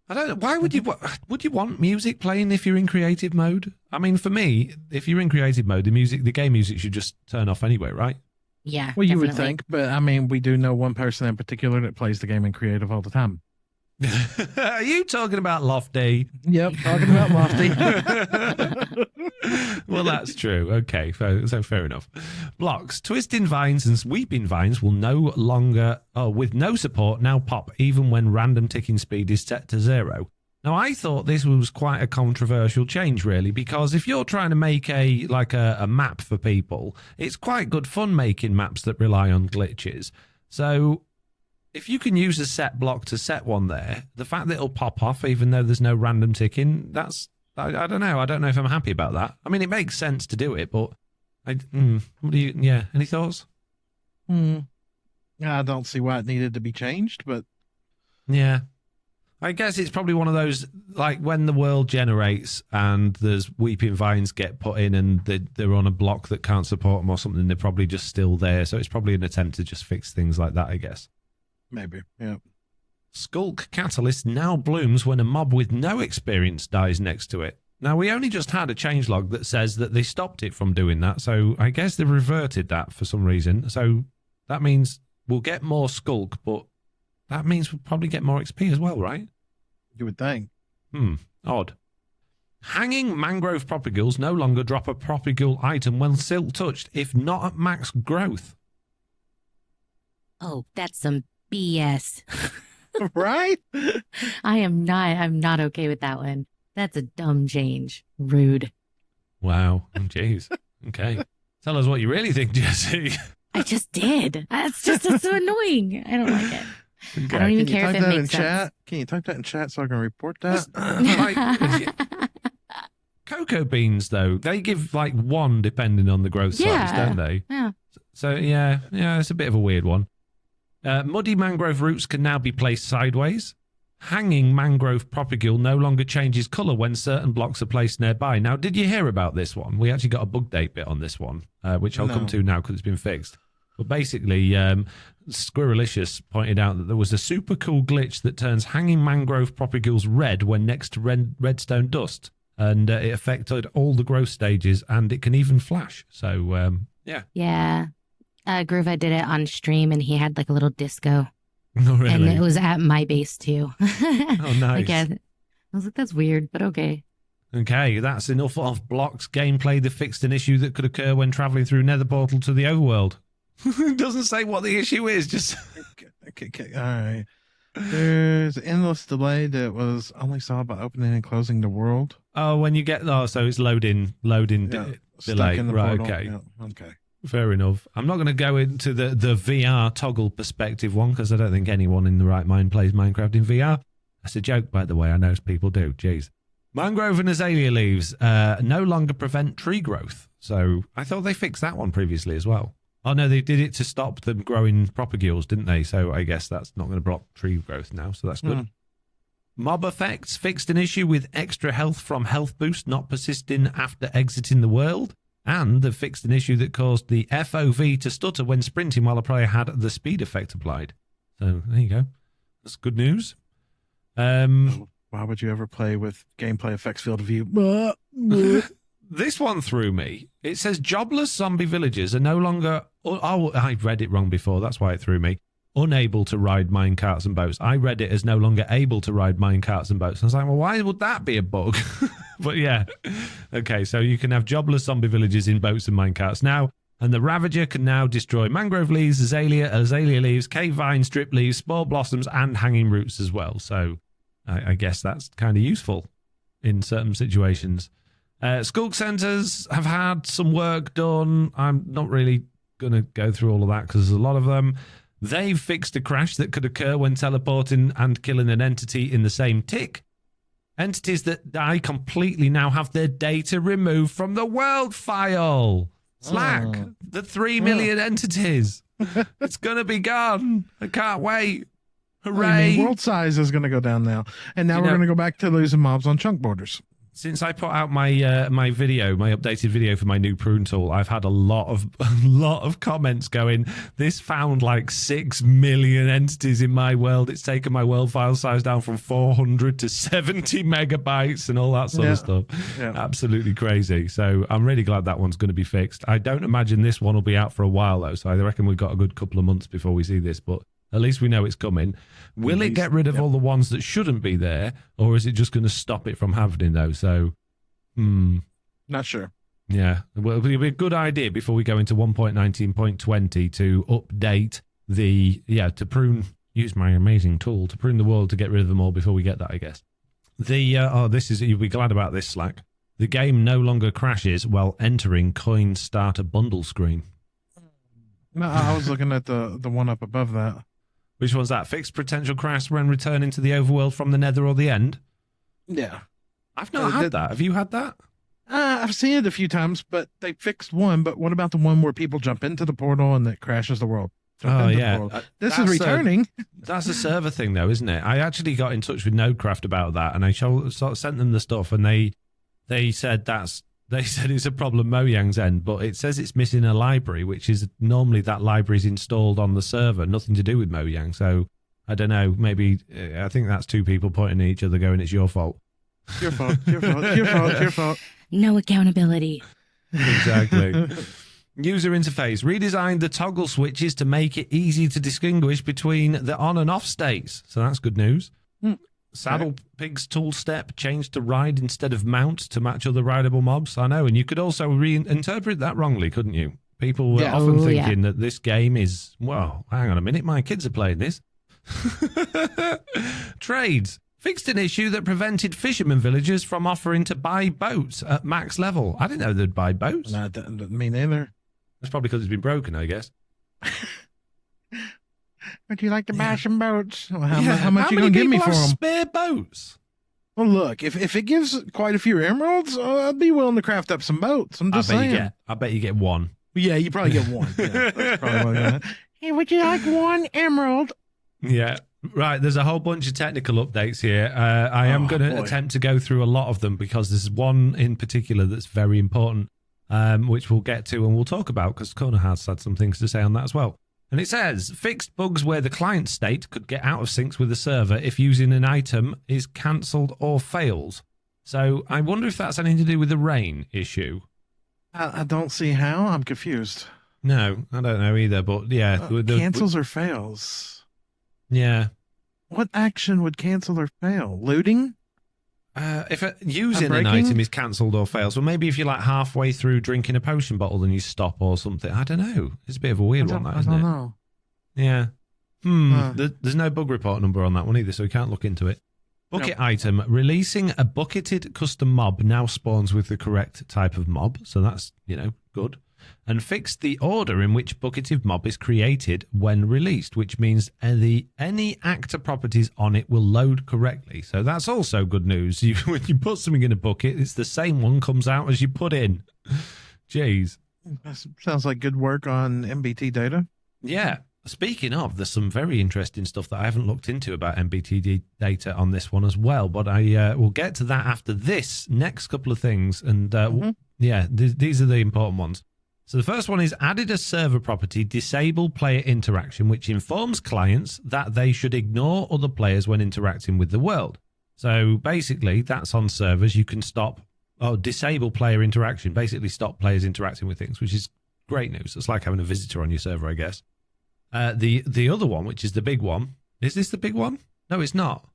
I don't know. Why would you want music playing if you're in creative mode? I mean, for me, if you're in creative mode, the game music should just turn off anyway, right? Yeah. Well, you would definitely. think, but I mean, we do know one person in particular that plays the game in creative all the time. Are you talking about Lofty? Yep, talking about Lofty. Well, that's true. Okay, so fair enough. Blocks, twisting vines and sweeping vines will no longer, with no support, now pop even when random ticking speed is set to 0. Now, I thought this was quite a controversial change, really, because if you're trying to make a map for people, it's quite good fun making maps that rely on glitches. So if you can use a set block to set one there, the fact that it'll pop off even though there's no random ticking, that's I don't know. I don't know if I'm happy about that. I mean, it makes sense to do it, but what do you? Yeah, any thoughts? I don't see why it needed to be changed, but yeah. I guess it's probably one of those, like when the world generates and there's weeping vines get put in and they're on a block that can't support them or something, they're probably just still there. So it's probably an attempt to just fix things like that, I guess. Maybe, yeah. Skulk Catalyst now blooms when a mob with no experience dies next to it. Now, we only just had a changelog that says that they stopped it from doing that, so I guess they reverted that for some reason. So that means we'll get more Skulk, but that means we'll probably get more XP as well, right? You would think. Odd. Hanging mangrove propagules no longer drop a propagule item when silk touched, if not at max growth. Oh, that's some BS. Right? I'm not okay with that one. That's a dumb change. Rude. Wow. Jeez. Okay. Tell us what you really think, Jesse. I just did. That's just so annoying. I don't like it. Okay. I don't even care if it makes sense. Chat? Can you type that in chat so I can report that? Cocoa beans, though, they give like 1 depending on the growth size, don't they? Yeah. So, yeah, it's a bit of a weird one. Muddy mangrove roots can now be placed sideways. Hanging mangrove propagule no longer changes colour when certain blocks are placed nearby. Now, did you hear about this one? We actually got a Bugdate bit on this one, which I'll come to now because it's been fixed. But basically, Squirrelicious pointed out that there was a super cool glitch that turns hanging mangrove propagules red when next to redstone dust. And it affected all the growth stages, and it can even flash. So, yeah. Yeah. Groova did it on stream, and he had like a little disco. Oh, really? And it was at my base, too. Oh, nice. I was like, that's weird, but okay. Okay, that's enough of Blocks gameplay that fixed an issue that could occur when travelling through Nether Portal to the overworld. It doesn't say what the issue is, just... Okay, all right. There's an endless delay that was only solved by opening and closing the world. Oh, when you get... Oh, so it's loading delay. In the right, portal. okay. Yeah, okay. Fair enough. I'm not going to go into the VR toggle perspective one because I don't think anyone in the right mind plays Minecraft in VR. That's a joke, by the way. I know people do. Jeez. Mangrove and azalea leaves no longer prevent tree growth. So I thought they fixed that one previously as well. Oh, no, they did it to stop them growing propagules, didn't they? So I guess that's not going to block tree growth now. So that's good. Mob effects fixed an issue with extra health from health boost not persisting after exiting the world. And they've fixed an issue that caused the FOV to stutter when sprinting while a player had the speed effect applied. So there you go. That's good news. Why would you ever play with gameplay effects field of view? This one threw me. It says jobless zombie villagers are no longer... Oh, I read it wrong before. That's why it threw me. Unable to ride minecarts and boats. I read it as no longer able to ride minecarts and boats. I was like, well, why would that be a bug? But yeah. Okay, so you can have jobless zombie villagers in boats and minecarts now. And the Ravager can now destroy mangrove leaves, azalea leaves, cave vines, drip leaves, spore blossoms, and hanging roots as well. So I guess that's kind of useful in certain situations. Skulk centers have had some work done. I'm not really going to go through all of that because there's a lot of them. They've fixed a crash that could occur when teleporting and killing an entity in the same tick. Entities that die completely now have their data removed from the world file. Slack. The 3 million entities. It's going to be gone. I can't wait. Hooray. I mean, world size is going to go down now. And now we're going to go back to losing mobs on chunk borders. Since I put out my my updated video for my new prune tool, I've had a lot of comments going, this found like 6 million entities in my world. It's taken my world file size down from 400 to 70 megabytes and all that sort of stuff. Yeah. Absolutely crazy. So I'm really glad that one's going to be fixed. I don't imagine this one will be out for a while though, so I reckon we've got a good couple of months before we see this, but at least we know it's coming. Will it get rid of all the ones that shouldn't be there, or is it just going to stop it from happening, though? So, not sure. Yeah. Well, it'll be a good idea before we go into 1.19.20 to update to prune, use my amazing tool to prune the world to get rid of them all before we get that, I guess. You'll be glad about this, Slack. The game no longer crashes while entering coin starter bundle screen. No, I was looking at the one up above that. Which one's that? Fixed potential crash when returning to the overworld from the nether or the end? Yeah. I've not had that. Have you had that? I've seen it a few times, but they fixed one. But what about the one where people jump into the portal and it crashes the world? This is returning. That's a server thing, though, isn't it? I actually got in touch with Nodecraft about that, and I sort of sent them the stuff, and they said it's a problem Mojang's end, but it says it's missing a library, which is normally that library's installed on the server, nothing to do with Mojang. So I don't know. Maybe I think that's two people pointing at each other, going, "It's your fault." Your fault. Your fault. Your fault. Your fault. No accountability. Exactly. User interface. Redesigned the toggle switches to make it easy to distinguish between the on and off states. So that's good news. Saddle Pig's tool step changed to ride instead of mount to match other rideable mobs. I know. And you could also reinterpret that wrongly, couldn't you? People were often thinking that this game is, well, hang on a minute, my kids are playing this. Trades. Fixed an issue that prevented fishermen villagers from offering to buy boats at max level. I didn't know they'd buy boats. No, me neither. That's probably because it's been broken, I guess. Would you like to buy some boats? Well, how much you going to give me for them? Spare boats? Well, look, if it gives quite a few emeralds, I'd be willing to craft up some boats. I'm just saying. I bet you get one. Yeah, you probably get one. Yeah, that's probably what Hey, would you like one emerald? Yeah. Right, there's a whole bunch of technical updates here. I am going to attempt to go through a lot of them because there's one in particular that's very important, which we'll get to and we'll talk about because Corner has had some things to say on that as well. And it says, fixed bugs where the client state could get out of sync with the server if using an item is cancelled or fails. So I wonder if that's anything to do with the rain issue. I don't see how. I'm confused. No, I don't know either, but yeah. Cancels or fails? Yeah. What action would cancel or fail? Looting? If using an item is cancelled or fails, well, maybe if you're like halfway through drinking a potion bottle and you stop or something. I don't know. It's a bit of a weird one, that, isn't it? I don't know. Yeah. There's no bug report number on that one either, so we can't look into it. Bucket item. Releasing a bucketed custom mob now spawns with the correct type of mob, so that's, good. And fixed the order in which bucketed mob is created when released, which means any actor properties on it will load correctly. So that's also good news. When you put something in a bucket, it's the same one comes out as you put in. Jeez. That sounds like good work on MBT data. Yeah. Speaking of, there's some very interesting stuff that I haven't looked into about MBTD data on this one as well, but I will get to that after this next couple of things. And these are the important ones. So the first one is added a server property, disable player interaction, which informs clients that they should ignore other players when interacting with the world. So basically, that's on servers. You can disable player interaction, basically stop players interacting with things, which is great news. It's like having a visitor on your server, I guess. The other one, which is the big one, is this the big one? No, it's not.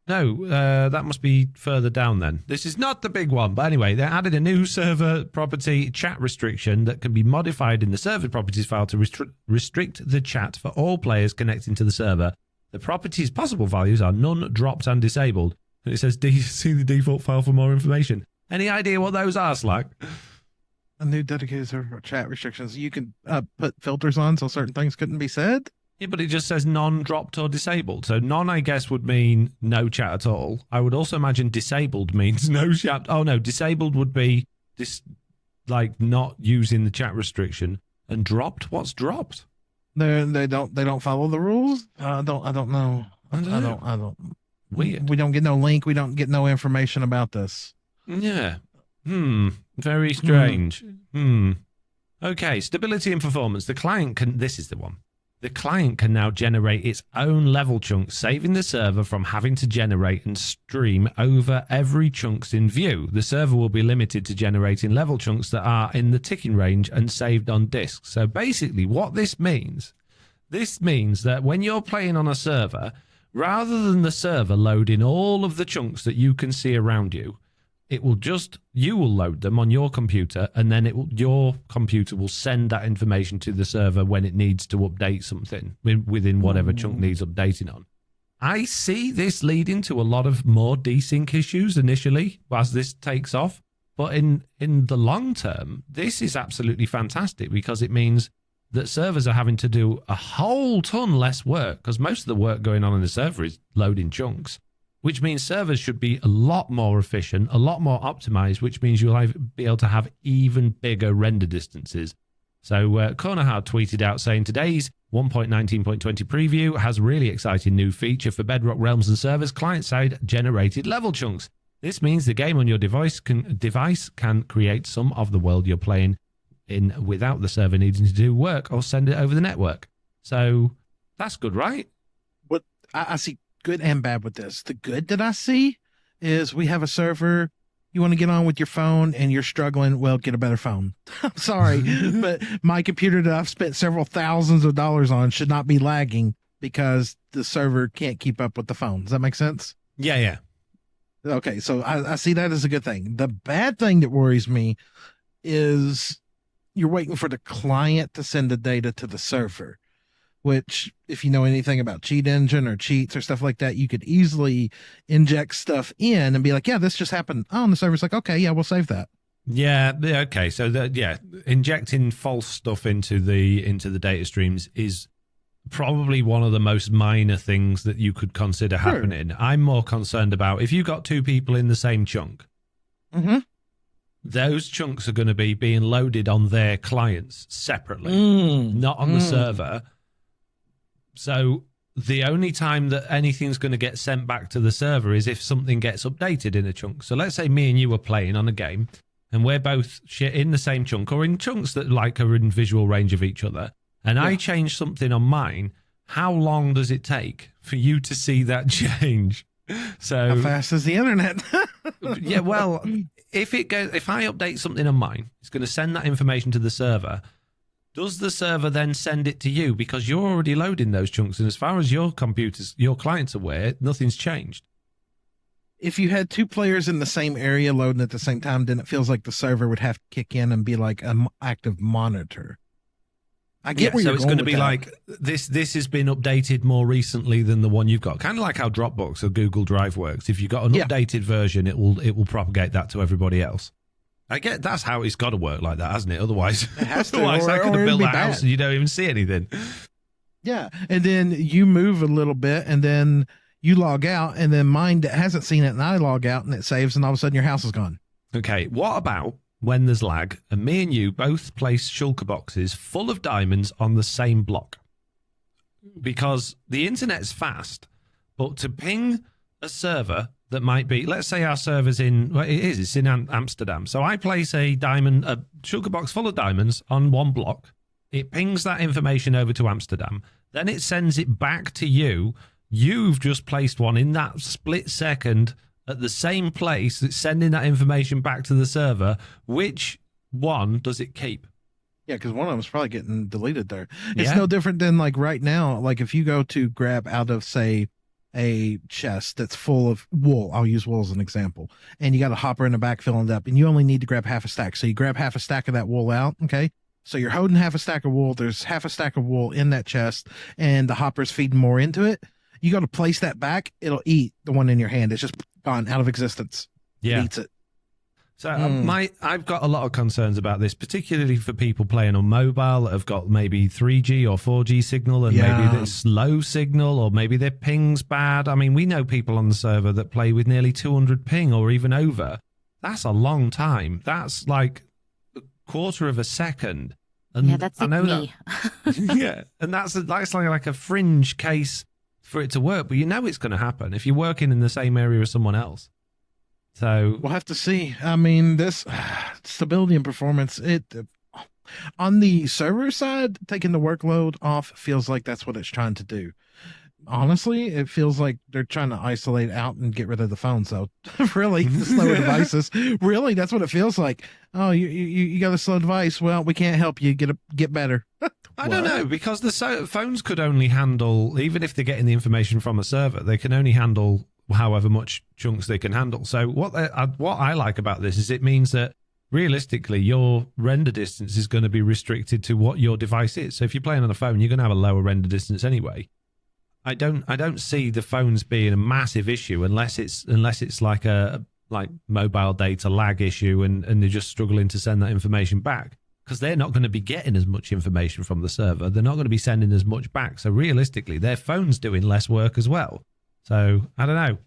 No, that must be further down then. This is not the big one. But anyway, they added a new server property chat restriction that can be modified in the server properties file to restrict the chat for all players connecting to the server. The property's possible values are none, dropped, and disabled. And it says, see the default file for more information. Any idea what those are, Slack? A new dedicated server for chat restrictions. You can put filters on so certain things couldn't be said. Yeah, but it just says none, dropped, or disabled. So none, I guess, would mean no chat at all. I would also imagine disabled means no chat. Oh, no, disabled would be not using the chat restriction. And dropped? What's dropped? They don't follow the rules. I don't know. I don't. Weird. We don't get no link. We don't get no information about this. Yeah. Very strange. Okay. Stability and performance. The client can. This is the one. The client can now generate its own level chunks, saving the server from having to generate and stream over every chunks in view. The server will be limited to generating level chunks that are in the ticking range and saved on disk. So basically what this means that when you're playing on a server, rather than the server loading all of the chunks that you can see around you, you will load them on your computer, and then your computer will send that information to the server when it needs to update something within whatever chunk needs updating on. I see this leading to a lot of more desync issues initially as this takes off, but in the long term, this is absolutely fantastic because it means that servers are having to do a whole ton less work because most of the work going on in the server is loading chunks. which means servers should be a lot more efficient, a lot more optimized, which means you'll be able to have even bigger render distances. So Cornerhard tweeted out saying, today's 1.19.20 preview has a really exciting new feature for Bedrock Realms and servers, client-side generated level chunks. This means the game on your device can create some of the world you're playing in without the server needing to do work or send it over the network. So that's good, right? What I see good and bad with this. The good that I see is we have a server. You want to get on with your phone and you're struggling, well, get a better phone. I'm sorry, but my computer that I've spent several thousands of dollars on should not be lagging because the server can't keep up with the phone. Does that make sense? Yeah. Okay, so I see that as a good thing. The bad thing that worries me is you're waiting for the client to send the data to the server, which if you know anything about cheat engine or cheats or stuff like that, you could easily inject stuff in and be like, yeah, this just happened. Oh, and the server's like, okay, yeah, we'll save that. Yeah. Okay. So injecting false stuff into the data streams is probably one of the most minor things that you could consider happening. I'm more concerned about if you got two people in the same chunk. Mm-hmm. Those chunks are going to be being loaded on their clients separately, not on the server. So the only time that anything's going to get sent back to the server is if something gets updated in a chunk. So let's say me and you are playing on a game and we're both in the same chunk or in chunks that are in visual range of each other. And I change something on mine. How long does it take for you to see that change? So how fast is the internet? Yeah, well, if I update something on mine, it's going to send that information to the server. Does the server then send it to you because you're already loading those chunks? And as far as your client's aware, nothing's changed. If you had two players in the same area loading at the same time, then it feels like the server would have to kick in and be like an active monitor. I get where you're going. So it's going to be like this has been updated more recently than the one you've got. Kind of like how Dropbox or Google Drive works. If you've got an updated version, it will propagate that to everybody else. I get that's how it's got to work like that, hasn't it? Otherwise, I could have built a house and you don't even see anything. Yeah, and then you move a little bit, and then you log out, and then mine that hasn't seen it, and I log out, and it saves, and all of a sudden your house is gone. Okay, what about when there's lag, and me and you both place shulker boxes full of diamonds on the same block? Because the internet's fast, but to ping a server that might be, let's say our server's it's in Amsterdam. So I place a shulker box full of diamonds on one block. It pings that information over to Amsterdam. Then it sends it back to you. You've just placed one in that split second at the same place that's sending that information back to the server. Which one does it keep? Yeah, because one of them is probably getting deleted there. It's no different than like right now. Like if you go to grab out of, say, a chest that's full of wool, I'll use wool as an example, and you got a hopper in the back filling it up, and you only need to grab half a stack. So you grab half a stack of that wool out, okay? So you're holding half a stack of wool. There's half a stack of wool in that chest, and the hopper's feeding more into it. You got to place that back. It'll eat the one in your hand. It's just gone out of existence. Yeah. It eats it. So I've got a lot of concerns about this, particularly for people playing on mobile that have got maybe 3G or 4G signal, and maybe there's low signal, or maybe their ping's bad. I mean, we know people on the server that play with nearly 200 ping or even over. That's a long time. That's like a quarter of a second. And yeah, that's like me. Yeah, and that's like a fringe case for it to work, but you know it's going to happen if you're working in the same area as someone else. So we'll have to see. I mean, this stability and performance, on the server side, taking the workload off feels like that's what it's trying to do. Honestly, it feels like they're trying to isolate out and get rid of the phone. So really, the slower devices, really, that's what it feels like. Oh, you got a slow device. Well, we can't help you get better. I don't know, because the phones could only handle, even if they're getting the information from a server, they can only handle however much chunks they can handle. So what I like about this is it means that realistically your render distance is going to be restricted to what your device is. So if you're playing on a phone, you're going to have a lower render distance anyway. I don't see the phones being a massive issue unless it's like a mobile data lag issue and they're just struggling to send that information back, because they're not going to be getting as much information from the server. They're not going to be sending as much back. So realistically, their phone's doing less work as well. So I don't know.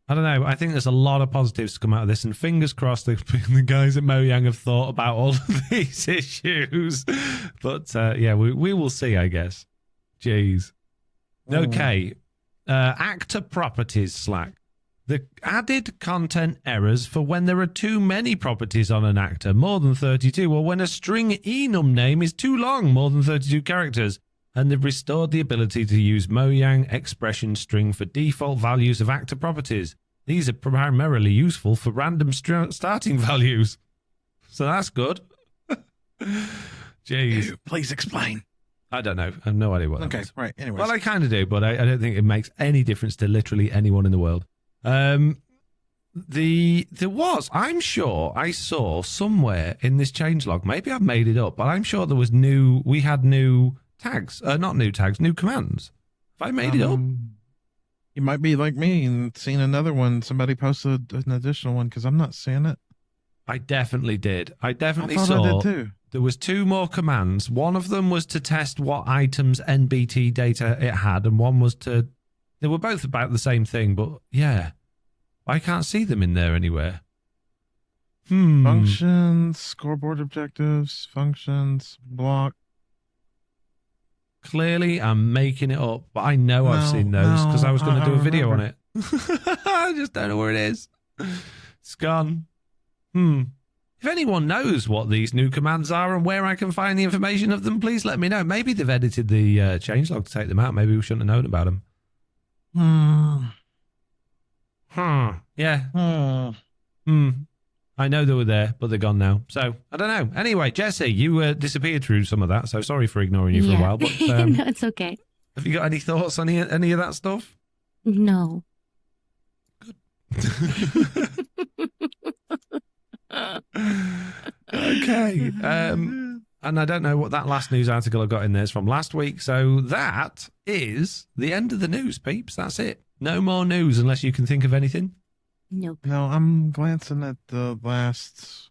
I don't know. I think there's a lot of positives to come out of this, and fingers crossed the guys at Mojang have thought about all of these issues. But yeah, we will see, I guess. Jeez. Okay. Actor properties Slack. The added content errors for when there are too many properties on an actor, more than 32, or when a string enum name is too long, more than 32 characters. And they've restored the ability to use Mojang expression string for default values of actor properties. These are primarily useful for random starting values. So that's good. Jeez. Please explain. I don't know. I have no idea what that is. Right. Anyways. Well, I kind of do, but I don't think it makes any difference to literally anyone in the world. I'm sure I saw somewhere in this changelog, maybe I've made it up, but I'm sure we had new tags, not new tags, new commands. Have I made it up? You might be like me and seen another one. Somebody posted an additional one because I'm not seeing it. I definitely did. I definitely I saw. I did too. There was 2 more commands. One of them was to test what items NBT data it had, and one was to... They were both about the same thing, but yeah. I can't see them in there anywhere. Functions, scoreboard objectives, functions, block. Clearly, I'm making it up, but I know I've seen those because I was going to do a video on it. I just don't know where it is. It's gone. If anyone knows what these new commands are and where I can find the information of them, please let me know. Maybe they've edited the changelog to take them out. Maybe we shouldn't have known about them. Yeah. I know they were there, but they're gone now. So, I don't know. Anyway, Jessie, you disappeared through some of that, so sorry for ignoring you for a while. But no, it's okay. Have you got any thoughts on any of that stuff? No. Good. Okay. And I don't know what that last news article I got in there is from last week. So that is the end of the news, peeps. That's it. No more news unless you can think of anything. Nope. No, I'm glancing at the last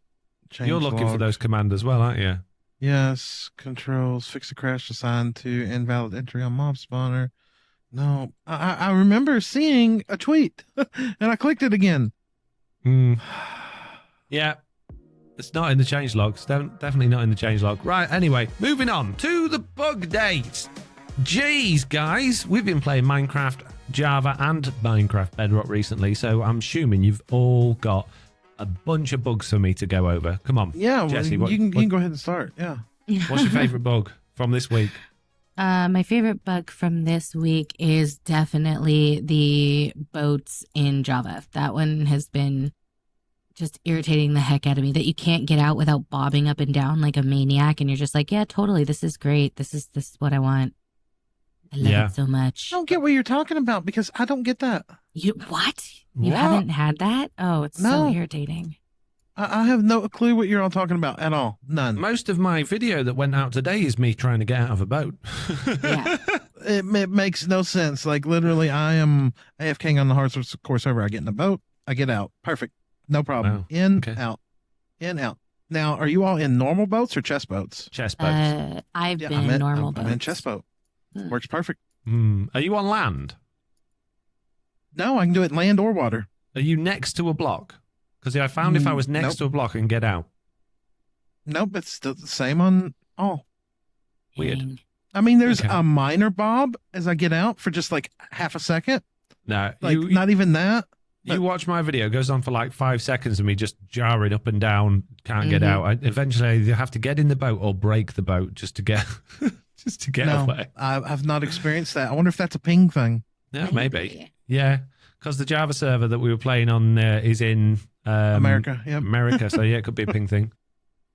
change. You're looking for log. those commands as well, aren't you? Yes, controls, fix a crash assigned to invalid entry on mob spawner. No, I remember seeing a tweet and I clicked it again. Yeah. It's not in the changelog. It's definitely not in the changelog. Right, anyway, moving on to the Bugdate. Jeez, guys, we've been playing Minecraft Java and Minecraft Bedrock recently, so I'm assuming you've all got a bunch of bugs for me to go over. Come on. Yeah, Jessie, you can go ahead and start. Yeah. What's your favorite bug from this week? My favorite bug from this week is definitely the boats in Java. That one has been just irritating the heck out of me, that you can't get out without bobbing up and down like a maniac, and you're just like, yeah, totally, this is great. This is what I want. I love it so much. I don't get what you're talking about because I don't get that. What? You haven't had that? Oh, it's so irritating. I have no clue what you're all talking about at all. None. Most of my video that went out today is me trying to get out of a boat. Yeah. It makes no sense. Like, literally, I am AFKing on the hard course server. I get in a boat. I get out. Perfect. No problem. Wow. In, out. In, out. Now, are you all in normal boats or chest boats? Chest boats. I've been in normal boats. I'm in chest boat. Works perfect. Are you on land? No, I can do it land or water. Are you next to a block? Because I found if I was next to a block and get out. Nope, it's still the same on all. Weird. I mean, there's a minor bob as I get out for just like half a second. No, like not even that. You watch my video, it goes on for like 5 seconds of me just jarring up and down, can't get out. Eventually, you have to get in the boat or break the boat just to get away. I've not experienced that. I wonder if that's a ping thing. Yeah, maybe. Yeah, because the Java server that we were playing on is in America. Yep. America, so yeah, it could be a ping thing.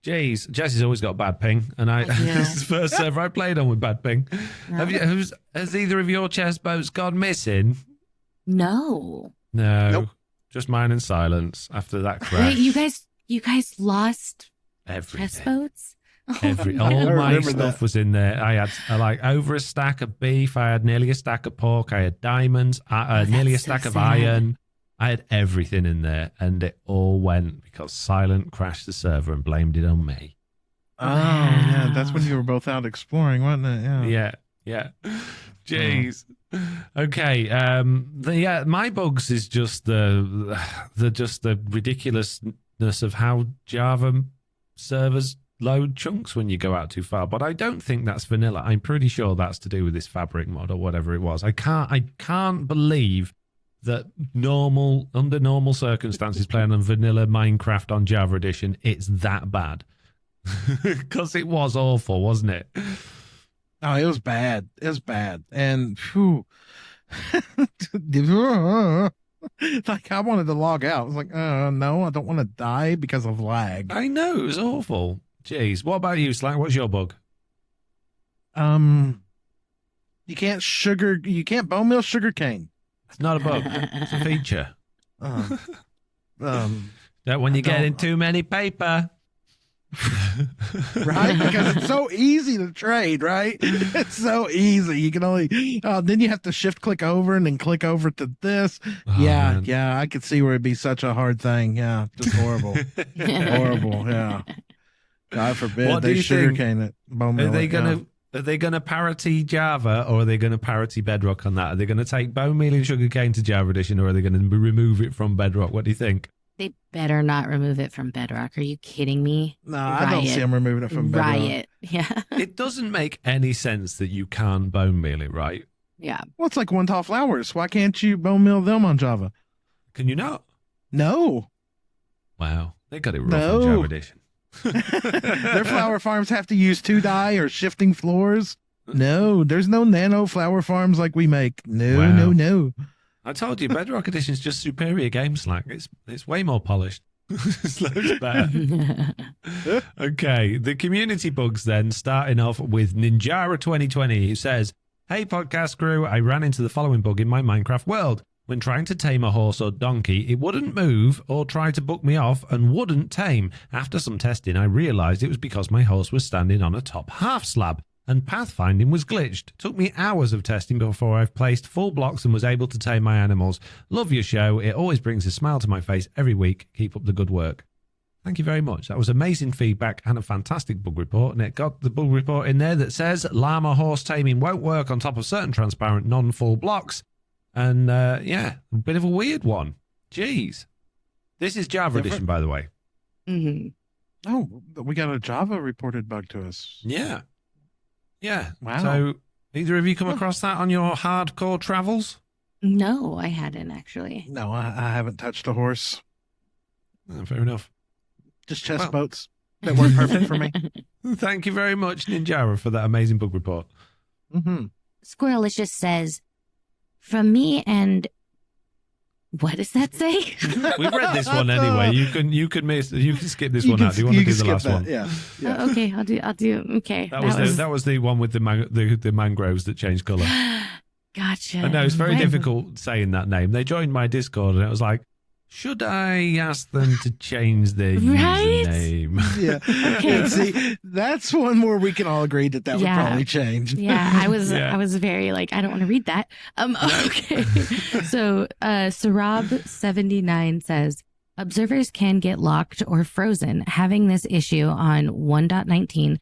Jeez, Jessie's always got a bad ping, and this is the first server I played on with bad ping. No. Has either of your chest boats gone missing? No. No. Nope. Just mine in silence after that crash. Wait, you guys lost everything. Chest boats? All my stuff was in there. I had like over a stack of beef. I had nearly a stack of pork. I had diamonds. I had nearly a stack of iron. I had everything in there, and it all went because Silent crashed the server and blamed it on me. Oh, yeah. That's when you were both out exploring, wasn't it? Yeah. Jeez. Okay. My bugs is just the ridiculousness of how Java servers load chunks when you go out too far. But I don't think that's vanilla. I'm pretty sure that's to do with this fabric mod or whatever it was. I can't believe that under normal circumstances playing on vanilla Minecraft on Java Edition, it's that bad. Because it was awful, wasn't it? Oh, it was bad. It was bad. And whew. Like I wanted to log out. I was like, no, I don't want to die because of lag. I know, it was awful. Jeez. What about you, Slack? What's your bug? You can't bone meal sugar cane. It's not a bug. It's a feature. That when you get in too many paper. Right? Because it's so easy to trade, right? It's so easy. You can only then you have to shift click over and then click over to this. Man. Yeah, I could see where it'd be such a hard thing. Yeah, just horrible. Horrible, yeah. God forbid What do they you sugarcane it. Are they gonna parity Java or are they gonna parity Bedrock on that? Are they gonna take bone meal and sugarcane to Java Edition or are they gonna remove it from Bedrock? What do you think? They better not remove it from Bedrock. Are you kidding me? No, I don't see them removing it from Bedrock. Riot. Yeah. It doesn't make any sense that you can't bone meal it, right? Yeah. Well, it's like one tall flowers. Why can't you bone meal them on Java? Can you not? No. Wow. They got it rough on Java Edition. Their flower farms have to use 2-dye or shifting floors. No, there's no nano flower farms like we make. No. I told you, Bedrock Edition is just superior game Slack. It's way more polished. It's loads better. Okay, the community bugs then, starting off with Ninjara2020, who says, "Hey podcast crew, I ran into the following bug in my Minecraft world. When trying to tame a horse or donkey, it wouldn't move or try to buck me off and wouldn't tame. After some testing, I realised it was because my horse was standing on a top half slab and pathfinding was glitched. Took me hours of testing before I've placed full blocks and was able to tame my animals. Love your show. It always brings a smile to my face every week. Keep up the good work." Thank you very much. That was amazing feedback and a fantastic bug report. And it got the bug report in there that says llama horse taming won't work on top of certain transparent non-full blocks. And a bit of a weird one. Jeez. This is Java Edition, by the way. Mm-hmm. Oh, we got a Java reported bug to us. Yeah. Yeah. Wow. So, either of you come across that on your hardcore travels? No, I hadn't actually. No, I haven't touched a horse. Fair enough. Just chest boats that work perfect for me. Thank you very much, Ninjara, for that amazing bug report. Mm-hmm. Squirrelish just says, "From me and..." What does that say? We've read this one anyway. You can skip this one out. Do you want to do the last one? Yeah. Okay, I'll do. Okay, that was the one with the mangroves that changed color. Gotcha. I know it's very difficult saying that name. They joined my Discord and it was like, should I ask them to change their username? Yeah. Okay. See, that's one where we can all agree that would probably change. Yeah, I was very like, I don't want to read that. Okay. So, Sarab79 says, observers can get locked or frozen. Having this issue on 1.19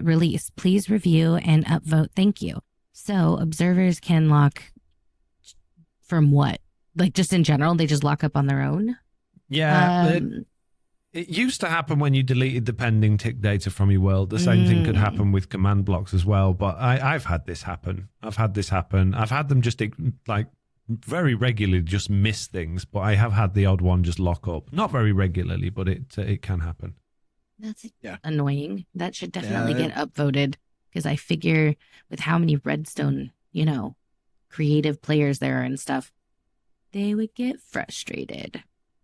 release. Please review and upvote. Thank you. So, observers can lock from what? Like just in general, they just lock up on their own? Yeah. It used to happen when you deleted the pending tick data from your world. The same thing could happen with command blocks as well. But I've had this happen. I've had them just like very regularly just miss things. But I have had the odd one just lock up. Not very regularly, but it can happen. That's annoying. That should definitely get upvoted because I figure with how many redstone, creative players there are and stuff, they would get frustrated.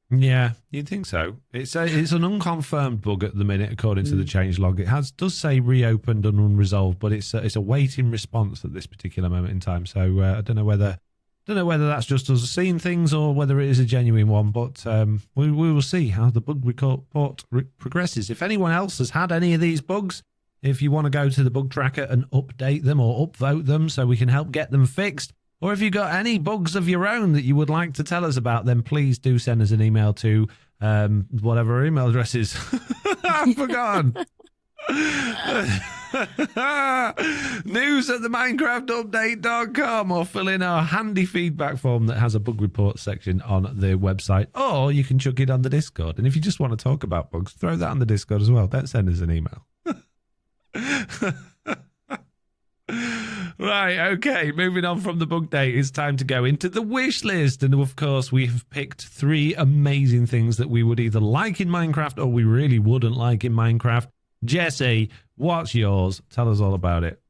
Yeah, you'd think so. It's an unconfirmed bug at the minute, according to the changelog. It does say reopened and unresolved, but it's a waiting response at this particular moment in time. So I don't know whether that's just us seeing things or whether it is a genuine one. But we will see how the bug report progresses. If anyone else has had any of these bugs, if you want to go to the bug tracker and update them or upvote them so we can help get them fixed, or if you've got any bugs of your own that you would like to tell us about, then please do send us an email to whatever our email address is. I've forgotten. News at the MinecraftUpdate.com, or fill in our handy feedback form that has a bug report section on the website, or you can chuck it on the Discord. And if you just want to talk about bugs, throw that on the Discord as well. Don't send us an email. Right, okay, moving on from the bug date, it's time to go into the wish list. And of course, we have picked 3 amazing things that we would either like in Minecraft or we really wouldn't like in Minecraft. Jesse, what's yours? Tell us all about it.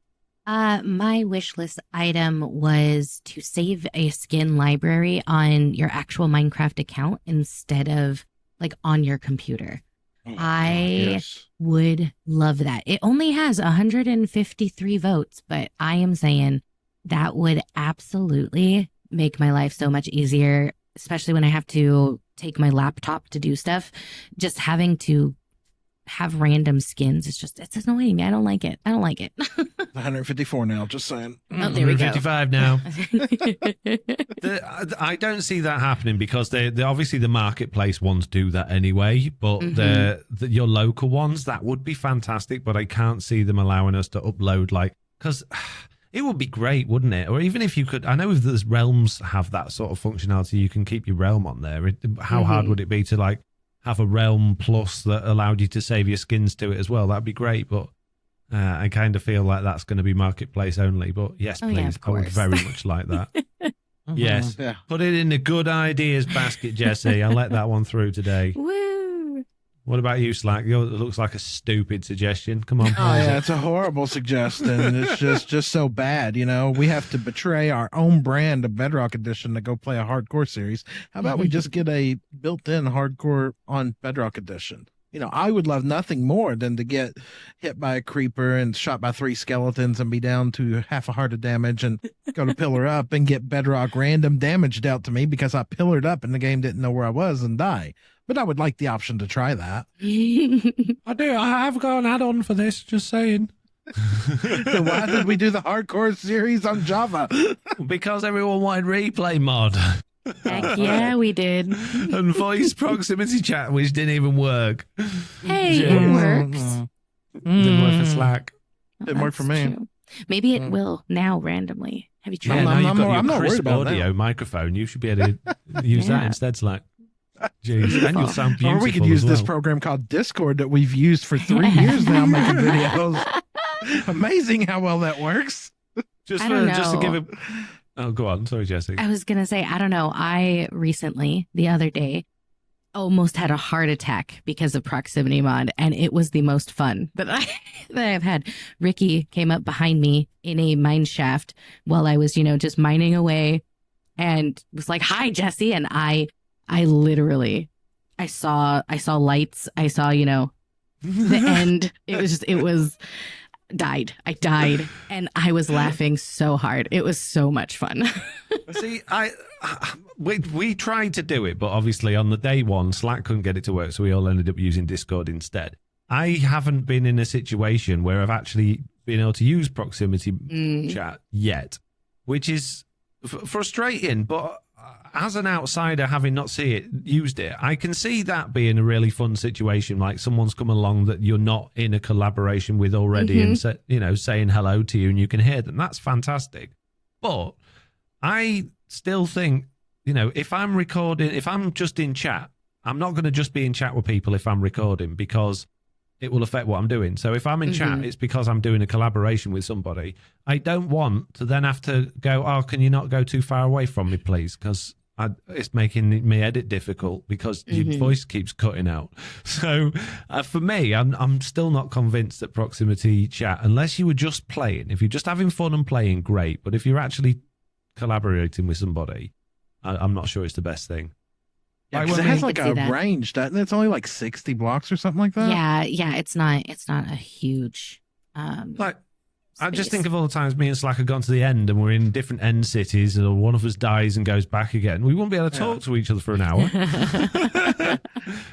My wish list item was to save a skin library on your actual Minecraft account instead of like on your computer. I would love that. It only has 153 votes, but I am saying that would absolutely make my life so much easier, especially when I have to take my laptop to do stuff. Just having to have random skins, it's annoying. I don't like it. 154 now, just saying. Oh, there we go. 155 now. I don't see that happening because they obviously the marketplace ones do that anyway, but your local ones, that would be fantastic, but I can't see them allowing us to upload, like, because it would be great, wouldn't it? Or even if you could, I know if there's realms have that sort of functionality, you can keep your realm on there. How hard would it be to like have a realm plus that allowed you to save your skins to it as well? That'd be great, but I kind of feel like that's going to be marketplace only. But yes, please, yeah, I would very much like that. Yes, Yeah. Put it in the good ideas basket, Jesse. I'll let that one through today. Woo! What about you, Slack? It looks like a stupid suggestion. Come on. Oh yeah, it's a horrible suggestion. It's just so bad. You know, we have to betray our own brand of Bedrock Edition to go play a hardcore series. How about we just get a built-in hardcore on Bedrock Edition? You know, I would love nothing more than to get hit by a creeper and shot by 3 skeletons and be down to half a heart of damage and go to pillar up and get Bedrock random damage dealt to me because I pillared up and the game didn't know where I was and die. But I would like the option to try that. I do. I have got an add-on for this, just saying. So why did we do the hardcore series on Java? Because everyone wanted replay mod. Heck yeah, we did. And voice proximity chat, which didn't even work. Hey, it works. Didn't work for Slack. Didn't work for me. True. Maybe it will now randomly. Have you tried? Yeah, now you've got I'm your not worried crisp about audio that. microphone. You should be able to use that instead, Slack. Jeez, and you'll sound beautiful. Or we could use this program called Discord that we've used for 3 years now making videos. Amazing how well that works. Just don't to give know. it. Oh, go on. Sorry, Jesse. I was going to say, I don't know. I recently, the other day, almost had a heart attack because of proximity mod, and it was the most fun that I've had. Ricky came up behind me in a mine shaft while I was, just mining away, and was like, "Hi, Jesse," and I literally, I saw lights. I saw, the end. It was died. I died, and I was laughing so hard. It was so much fun. See, we tried to do it, but obviously on the day one, Slack couldn't get it to work, so we all ended up using Discord instead. I haven't been in a situation where I've actually been able to use proximity chat yet, which is frustrating, but as an outsider, having not used it, I can see that being a really fun situation. Like someone's come along that you're not in a collaboration with already, and saying hello to you, and you can hear them. That's fantastic. But I still think, if I'm recording, if I'm just in chat, I'm not going to just be in chat with people if I'm recording, because it will affect what I'm doing. So if I'm in chat, it's because I'm doing a collaboration with somebody. I don't want to then have to go, "Oh, can you not go too far away from me, please?" Because it's making me edit difficult because your voice keeps cutting out. So for me, I'm still not convinced that proximity chat, unless you were just playing. If you're just having fun and playing, great. But if you're actually collaborating with somebody, I'm not sure it's the best thing. Yeah, because it has like a range, doesn't it? It's only like 60 blocks or something like that. Yeah, it's not a huge I just think of all the times me and Slack have gone to the end and we're in different end cities, and one of us dies and goes back again. We won't be able to talk to each other for an hour.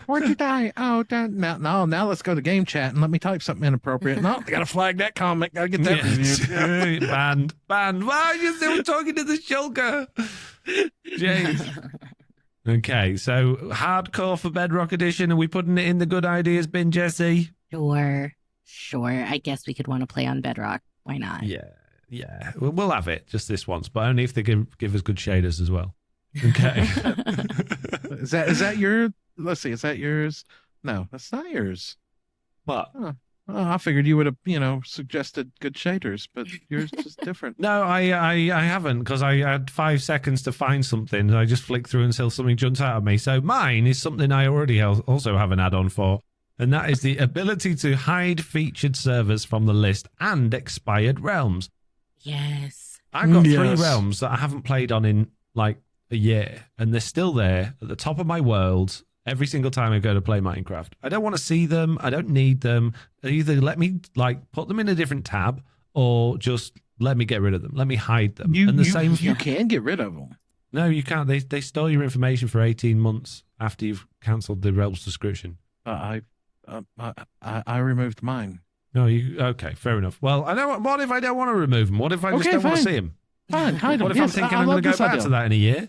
Where'd you die? Oh, now let's go to game chat and let me type something inappropriate. No, I gotta flag that comment. Gotta get that reviewed. Banned. Why are you still talking to the shulker? James. Okay, so hardcore for Bedrock Edition. Are we putting it in the good ideas bin, Jesse? Sure. Sure. I guess we could want to play on Bedrock. Why not? Yeah. We'll have it just this once, but only if they give us good shaders as well. Okay. Is that your? Let's see. Is that yours? No, that's not yours. What? Oh, I figured you would have, suggested good shaders, but yours is different. No, I haven't, because I had 5 seconds to find something, and I just flicked through until something jumps out of me. So mine is something I already also have an add-on for, and that is the ability to hide featured servers from the list and expired realms. Yes. I've got 3 realms that I haven't played on in like a year, and they're still there at the top of my world every single time I go to play Minecraft. I don't want to see them. I don't need them. Either let me put them in a different tab, or just let me get rid of them. Let me hide them. You can get rid of them. No, you can't. They store your information for 18 months after you've cancelled the realm subscription. I removed mine. No, okay, fair enough. Well, I know. What if I don't want to remove them? What if I just don't want to see them? Fine, hide them. What if I'm thinking I'm going to go back to that in a year?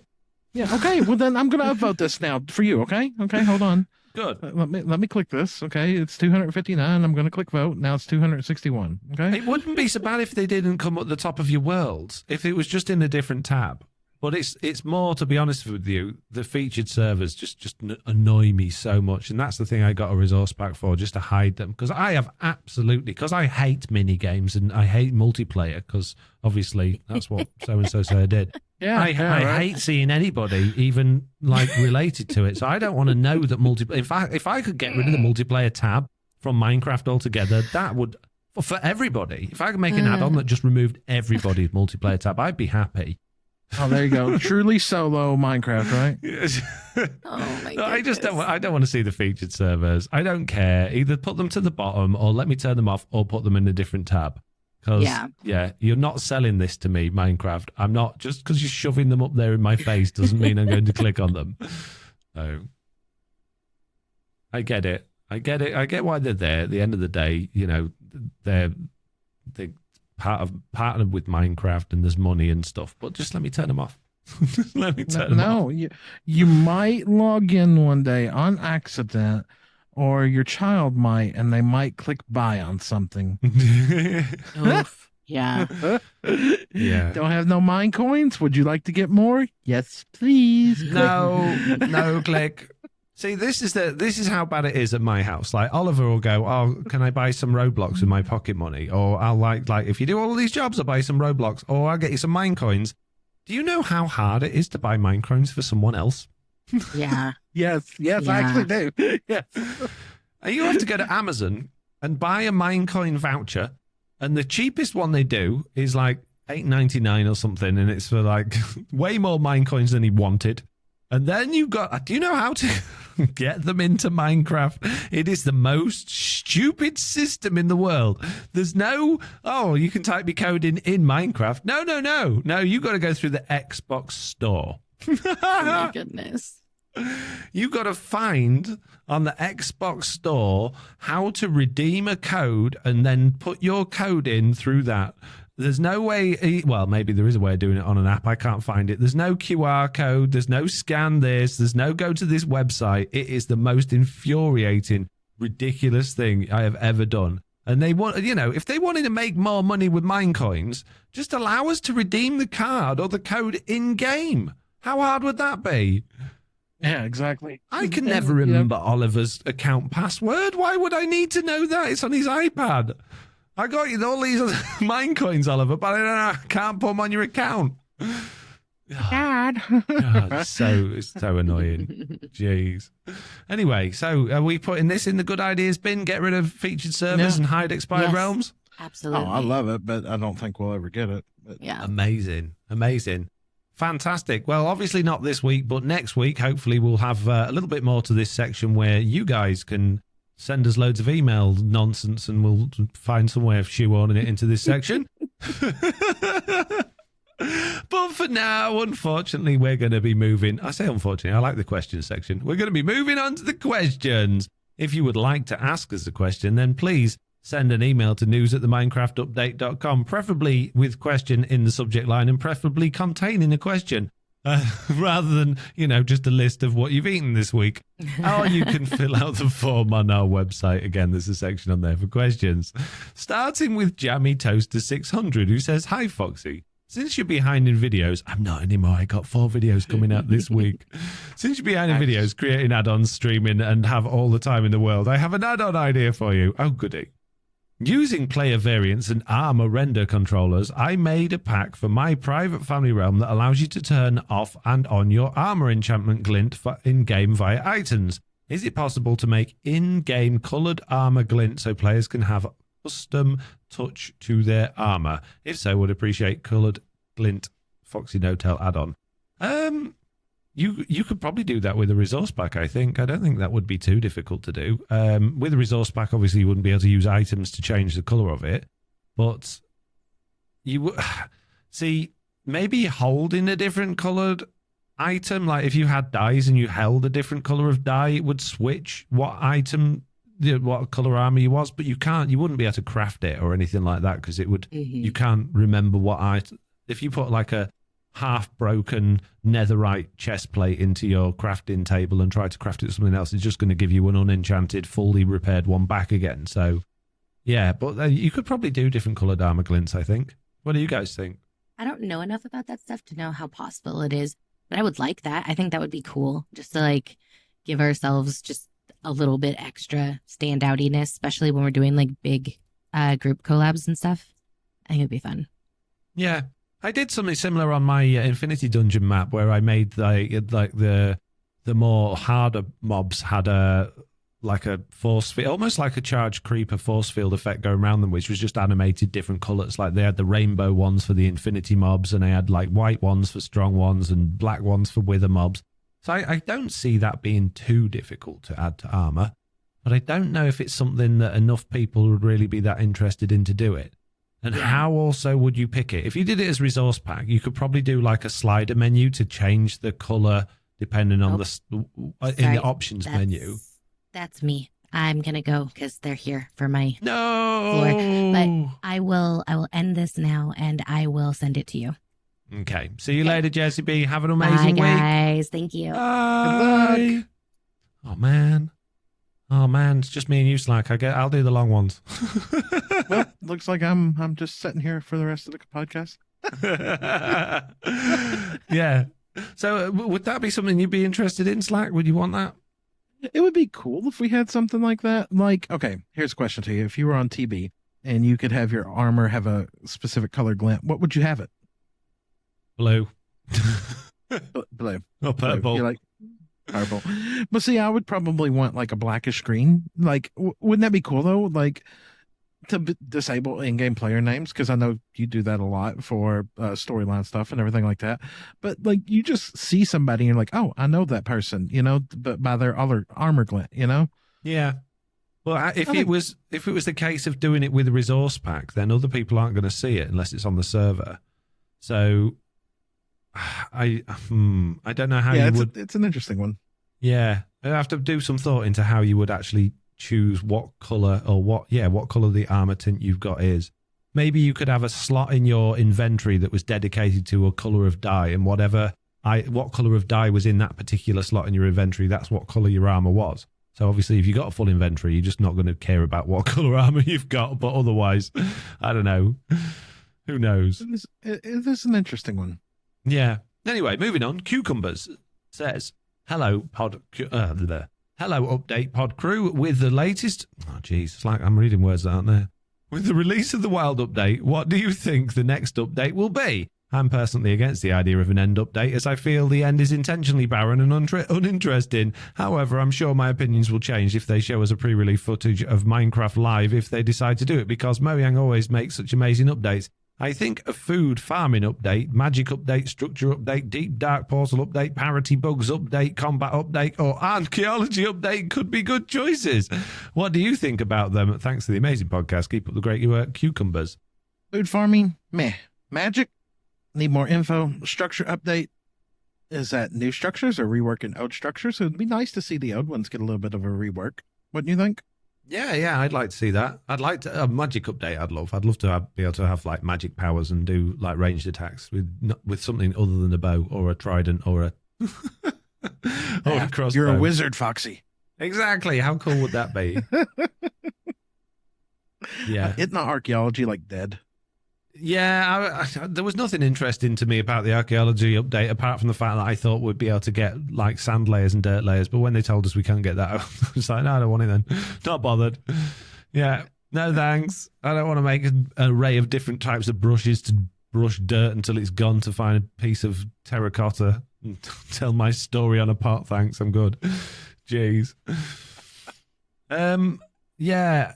Yeah. Okay. Well, then I'm going to upvote this now for you. Okay. Hold on. Good. Let me click this. Okay. It's 259. I'm going to click vote. Now it's 261. Okay. It wouldn't be so bad if they didn't come at the top of your world. If it was just in a different tab. But it's more, to be honest with you, the featured servers just annoy me so much. And that's the thing I got a resource pack for, just to hide them. Because I hate mini games and I hate multiplayer, because obviously that's what so-and-so said I did. Yeah, I hate seeing anybody even related to it. So I don't want to know that multiplayer. If I could get rid of the multiplayer tab from Minecraft altogether, that would, for everybody, if I could make an add-on that just removed everybody's multiplayer tab, I'd be happy. Oh, there you go. Truly solo Minecraft, right? Yes. Oh my No, goodness. I don't want to see the featured servers. I don't care. Either put them to the bottom, or let me turn them off, or put them in a different tab. Because you're not selling this to me, Minecraft. I'm not, just because you're shoving them up there in my face doesn't mean I'm going to click on them. So I get it. I get why they're there. At the end of the day, they're partnered with Minecraft, and there's money and stuff. But just let me turn them off. Just let me turn them off. No, you might log in one day on accident, or your child might, and they might click buy on something. Oof. Yeah. Yeah. Don't have no mine coins? Would you like to get more? Yes, please. No, click. See, this is how bad it is at my house. Like, Oliver will go, "Oh, can I buy some Roblox with my pocket money?" Or I'll like if you do all of these jobs, I'll buy some Roblox, or I'll get you some mine coins. Do you know how hard it is to buy mine coins for someone else? Yeah. Yes, I actually do. Yes. You have to go to Amazon and buy a Minecoin voucher, and the cheapest one they do is like $8.99 or something, and it's for like way more Minecoins than he wanted. And then do you know how to get them into Minecraft? It is the most stupid system in the world. There's no, you can type your code in Minecraft. No, you got to go through the Xbox store. Oh my goodness. You got to find on the Xbox store how to redeem a code and then put your code in through that. There's no way, well, maybe there is a way of doing it on an app. I can't find it. There's no QR code. There's no scan this. There's no go to this website. It is the most infuriating, ridiculous thing I have ever done. And they want, if they wanted to make more money with Minecoins, just allow us to redeem the card or the code in game. How hard would that be? Yeah, exactly. I can never remember Oliver's account password. Why would I need to know that? It's on his iPad. I got you all these Minecoins, Oliver, but I can't put them on your account. Dad. It's so annoying. Jeez. Anyway, so are we putting this in the good ideas bin? Get rid of featured servers and hide expired realms? Absolutely. Oh, I love it, but I don't think we'll ever get it. But... Yeah. Amazing. Fantastic. Well, obviously not this week, but next week, hopefully we'll have a little bit more to this section where you guys can send us loads of email nonsense, and we'll find some way of shoehorning it into this section. But for now, unfortunately, we're going to be moving. I say unfortunately, I like the questions section. We're going to be moving on to the questions. If you would like to ask us a question, then please send an email to news@theminecraftupdate.com, preferably with question in the subject line and preferably containing a question. rather than, just a list of what you've eaten this week. Or you can fill out the form on our website. Again, there's a section on there for questions. Starting with Jammy Toaster 600, who says, "Hi, Foxy. Since you're behind in videos," I'm not anymore, I got 4 videos coming out this week. "Since you're behind in videos, creating add-ons, streaming, and have all the time in the world, I have an add-on idea for you." Oh, goody. "Using player variants and armor render controllers, I made a pack for my private family realm that allows you to turn off and on your armor enchantment glint in-game via items. Is it possible to make in-game colored armor glint so players can have custom touch to their armor? If so, would appreciate colored glint FoxyNoTail add-on." You could probably do that with a resource pack, I think. I don't think that would be too difficult to do. With a resource pack, obviously, you wouldn't be able to use items to change the color of it. But you would see, maybe holding a different colored item, like if you had dyes and you held a different color of dye, it would switch what color armor you was. But you wouldn't be able to craft it or anything like that, because it would. You can't remember what item. If you put like a half-broken netherite chest plate into your crafting table and try to craft it with something else, it's just going to give you an unenchanted, fully repaired one back again. So, yeah, but you could probably do different coloured armor glints, I think. What do you guys think? I don't know enough about that stuff to know how possible it is, but I would like that. I think that would be cool, just to give ourselves just a little bit extra standoutiness, especially when we're doing big group collabs and stuff. I think it'd be fun. Yeah. I did something similar on my Infinity Dungeon map, where I made the more harder mobs had a force field, almost like a charged creeper force field effect going around them, which was just animated different colours. Like they had the rainbow ones for the Infinity mobs, and they had white ones for strong ones and black ones for wither mobs. So I don't see that being too difficult to add to armour, but I don't know if it's something that enough people would really be that interested in to do it. And how also would you pick it? If you did it as resource pack, you could probably do a slider menu to change the colour depending on in the options menu. That's me. I'm going to go because they're here for my floor. But I will end this now and I will send it to you. Okay. See you later, Jessie B. Have an amazing week. Bye, guys. Thank you. Bye. Oh, man. It's just me and you, Slack. I'll do the long ones. Well, looks like I'm just sitting here for the rest of the podcast. Yeah. So would that be something you'd be interested in, Slack? Would you want that? It would be cool if we had something like that. Okay, here's a question to you. If you were on TB and you could have your armor have a specific color glint, what would you have it? Blue. Blue. Or purple. You're purple. But see, I would probably want a blackish green. Wouldn't that be cool though? To disable in-game player names, because I know you do that a lot for storyline stuff and everything like that. But you just see somebody and you're like, oh, I know that person, but by their other armor glint, Yeah. Well, if it was the case of doing it with a resource pack, then other people aren't going to see it unless it's on the server. So I don't know how you would. It's an interesting one. Yeah, I have to do some thought into how you would actually choose what color or what color the armor tint you've got is. Maybe you could have a slot in your inventory that was dedicated to a color of dye, and what color of dye was in that particular slot in your inventory, that's what color your armor was. So obviously, if you've got a full inventory, you're just not going to care about what color armor you've got. But otherwise, I don't know. Who knows? It is an interesting one. Yeah. Anyway, moving on. Cucumbers says, "Hello, hello, update pod crew. With the latest..." Oh, geez. It's like I'm reading words that aren't there. "With the release of the Wild update, what do you think the next update will be? I'm personally against the idea of an end update, as I feel the end is intentionally barren and uninteresting. However, I'm sure my opinions will change if they show us a pre-release footage of Minecraft Live if they decide to do it, because Mojang always makes such amazing updates. I think a food farming update, magic update, structure update, deep dark portal update, parity bugs update, combat update, or archaeology update could be good choices. What do you think about them? Thanks to the amazing podcast. Keep up the great work, Cucumbers." Food farming, meh. Magic, need more info. Structure update, is that new structures or reworking old structures? It would be nice to see the old ones get a little bit of a rework. Wouldn't you think? Yeah, I'd like to see that. I'd like to a magic update. I'd love to be able to have like magic powers and do like ranged attacks with something other than a bow or a trident or a or a crossbow. You're a wizard, Foxy. Exactly. How cool would that be? Yeah. Isn't archaeology like dead? Yeah, there was nothing interesting to me about the archaeology update apart from the fact that I thought we'd be able to get like sand layers and dirt layers. But when they told us we can't get that, I was like, no, I don't want it then. Not bothered. Yeah, no thanks. I don't want to make an array of different types of brushes to brush dirt until it's gone to find a piece of terracotta and tell my story on a pot. Thanks, I'm good. Jeez. Yeah.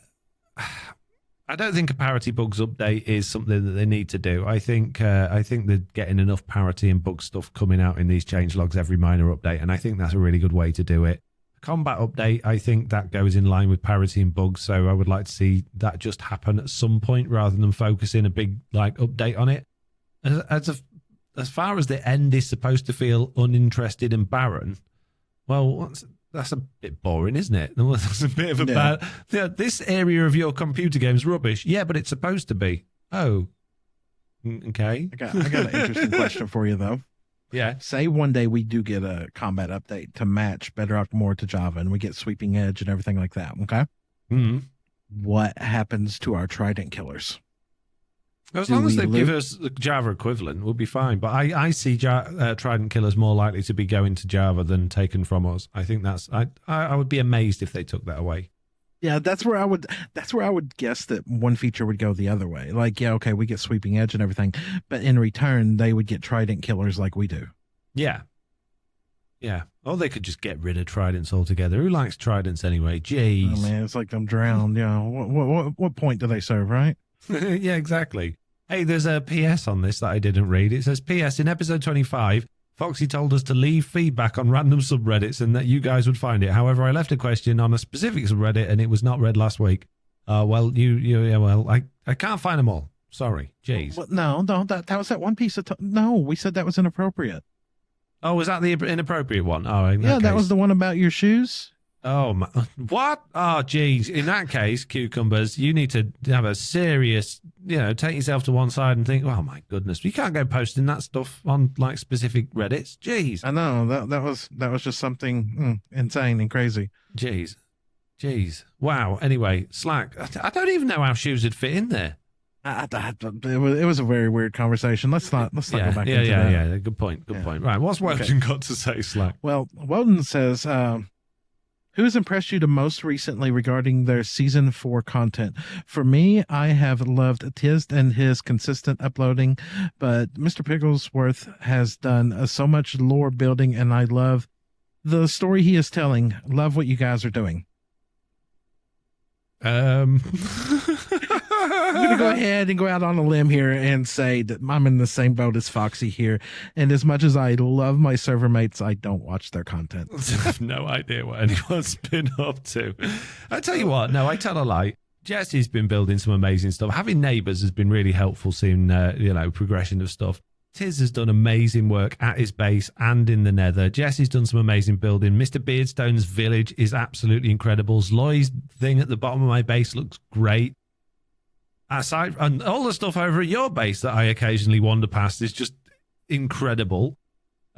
I don't think a parity bugs update is something that they need to do. I think they're getting enough parity and bug stuff coming out in these changelogs every minor update, and I think that's a really good way to do it. Combat update, I think that goes in line with parity and bugs, so I would like to see that just happen at some point rather than focusing a big like update on it. As far as the end is supposed to feel uninterested and barren, well, that's a bit boring, isn't it? That's a bit of a bad... Yeah, this area of your computer game's rubbish. Yeah, but it's supposed to be. Oh. Okay. I got an interesting question for you, though. Yeah. Say one day we do get a combat update to match Bedrock more to Java, and we get Sweeping Edge and everything like that, okay? Mm-hmm. What happens to our Trident killers? As long as they give us the Java equivalent, we'll be fine. But I see Trident killers more likely to be going to Java than taken from us. I think that's... I would be amazed if they took that away. Yeah, that's where I would guess that one feature would go the other way. Like, yeah, okay, we get Sweeping Edge and everything, but in return, they would get Trident killers like we do. Yeah. Yeah. Or they could just get rid of Tridents altogether. Who likes Tridents anyway? Jeez. Oh, man, it's like them drowned. Yeah. What point do they serve, right? Yeah, exactly. Hey, there's a PS on this that I didn't read. It says, PS, in episode 25, Foxy told us to leave feedback on random subreddits and that you guys would find it. However, I left a question on a specific subreddit and it was not read last week. Well, I can't find them all. Sorry. Jeez. Well, no, that was that one piece of... No, we said that was inappropriate. Oh, was that the inappropriate one? Oh, yeah, that was the one about your shoes. Oh, what? Oh, geez. In that case, Cucumbers, you need to have a serious, take yourself to one side and think, oh, my goodness, you can't go posting that stuff on, like, specific Reddits. Jeez. I know. That was just something insane and crazy. Jeez. Wow. Anyway, Slack. I don't even know how shoes would fit in there. It was a very weird conversation. Let's not go back into that. Yeah. Good point. Right. What's Woden got to say, Slack? Well, Woden says... who has impressed you the most recently regarding their season 4 content? For me, I have loved Tiz and his consistent uploading, but Mr. Pigglesworth has done so much lore building, and I love the story he is telling. Love what you guys are doing. I'm going to go ahead and go out on a limb here and say that I'm in the same boat as Foxy here. And as much as I love my server mates, I don't watch their content. I have no idea what anyone's been up to. I tell you what, no, I tell a lie. Jesse's been building some amazing stuff. Having neighbours has been really helpful seeing, progression of stuff. Tiz has done amazing work at his base and in the nether. Jesse's done some amazing building. Mr. Beardstone's village is absolutely incredible. Zloy's thing at the bottom of my base looks great. Aside, and all the stuff over at your base that I occasionally wander past is just incredible.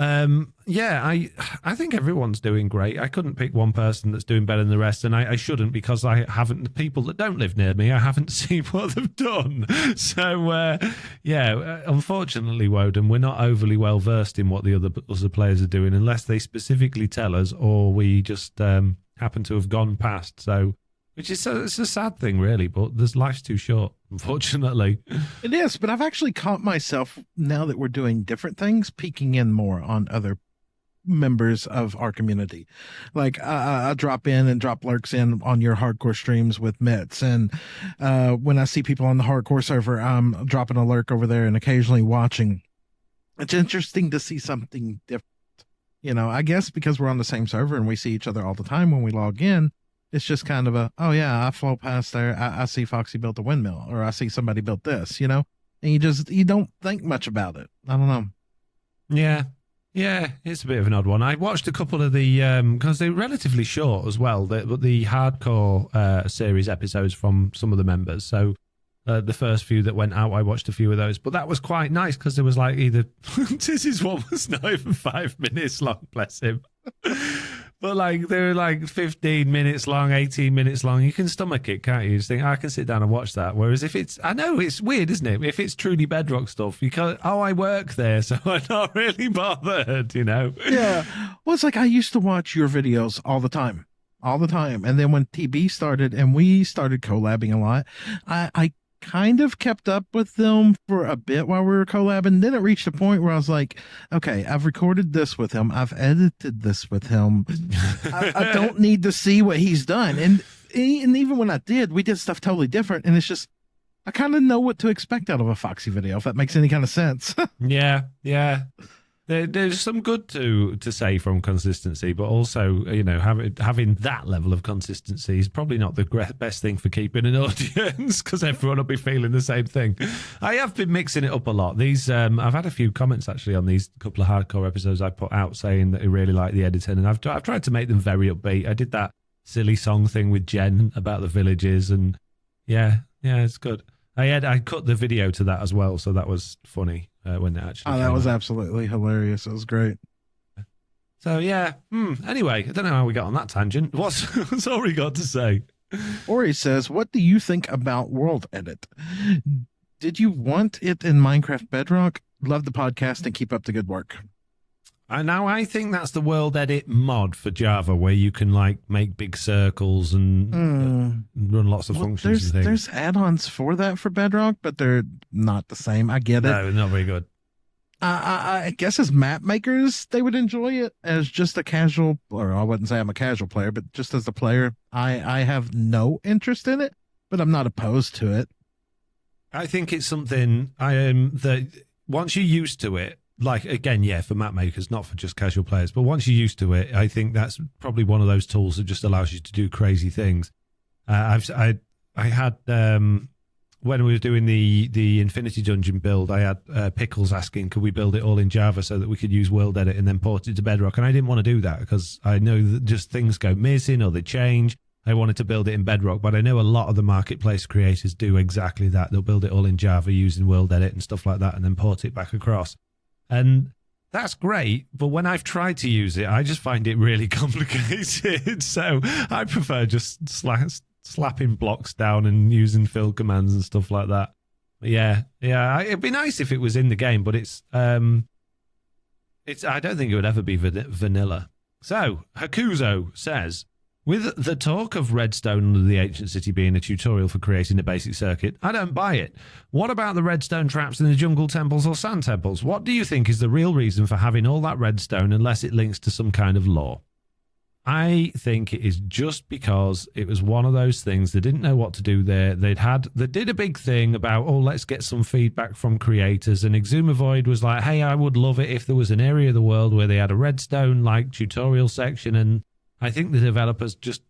I think everyone's doing great. I couldn't pick one person that's doing better than the rest, and I shouldn't, because I haven't. The people that don't live near me, I haven't seen what they've done. So unfortunately, Woden, we're not overly well versed in what the other players are doing unless they specifically tell us, or we just happen to have gone past. So. Which is it's a sad thing, really, but life's too short, unfortunately. It is, but I've actually caught myself, now that we're doing different things, peeking in more on other members of our community. Like, I drop in and drop lurks in on your hardcore streams with Mitts, and when I see people on the hardcore server, I'm dropping a lurk over there and occasionally watching. It's interesting to see something different. I guess because we're on the same server and we see each other all the time when we log in, it's just kind of I flow past there. I see Foxy built a windmill, or I see somebody built this, and you don't think much about it. I don't know. Yeah. Yeah, it's a bit of an odd one. I watched a couple of the because they're relatively short as well. The hardcore series episodes from some of the members. So the first few that went out, I watched a few of those. But that was quite nice because there was like either this one was not even 5 minutes long, bless him. But like they were like 15 minutes long, 18 minutes long. You can stomach it, can't you? You just think, I can sit down and watch that. Whereas if it's, I know it's weird, isn't it? If it's truly Bedrock stuff, you can't, I work there, so I'm not really bothered, you know? Yeah. Well, it's like I used to watch your videos all the time. And then when TB started and we started collabing a lot, I kind of kept up with them for a bit while we were collabing. Then it reached a point where I was like, okay, I've recorded this with him. I've edited this with him. I don't need to see what he's done. And even when I did, we did stuff totally different. And it's just, I kind of know what to expect out of a Foxy video, if that makes any kind of sense. Yeah. There's some good to say from consistency, but also, you know, having that level of consistency is probably not the best thing for keeping an audience because everyone will be feeling the same thing. I have been mixing it up a lot. I've had a few comments actually on these couple of hardcore episodes I put out saying that they really like the editing, and I've tried to make them very upbeat. I did that silly song thing with Jen about the villages, and yeah, it's good. I cut the video to that as well, so that was funny when it actually. Oh, that was absolutely hilarious. It was great. So yeah. Anyway, I don't know how we got on that tangent. What's Ori got to say? Ori says, "What do you think about World Edit? Did you want it in Minecraft Bedrock? Love the podcast and keep up the good work." Now I think that's the World Edit mod for Java, where you can like make big circles and run lots of functions and things. There's add-ons for that for Bedrock, but they're not the same. I get it. No, not very good. I guess as map makers, they would enjoy it. As just a casual, or I wouldn't say I'm a casual player, but just as a player, I have no interest in it, but I'm not opposed to it. I think it's something that once you're used to it, like, again, yeah, for map makers, not for just casual players, but once you're used to it, I think that's probably one of those tools that just allows you to do crazy things. I had when we were doing the Infinity Dungeon build, I had Pickles asking, could we build it all in Java so that we could use World Edit and then port it to Bedrock? And I didn't want to do that because I know that just things go missing or they change. I wanted to build it in Bedrock, but I know a lot of the marketplace creators do exactly that. They'll build it all in Java using World Edit and stuff like that and then port it back across. And that's great, but when I've tried to use it, I just find it really complicated. So I prefer just slapping blocks down and using fill commands and stuff like that. But yeah, it'd be nice if it was in the game, but it's I don't think it would ever be vanilla. So Hakuzo says, with the talk of redstone under the ancient city being a tutorial for creating a basic circuit, I don't buy it. What about the redstone traps in the jungle temples or sand temples? What do you think is the real reason for having all that redstone unless it links to some kind of lore? I think it is just because it was one of those things they didn't know what to do there. They did a big thing about, let's get some feedback from creators, and Exuma Void was like, hey, I would love it if there was an area of the world where they had a redstone like tutorial section, and I think the developers just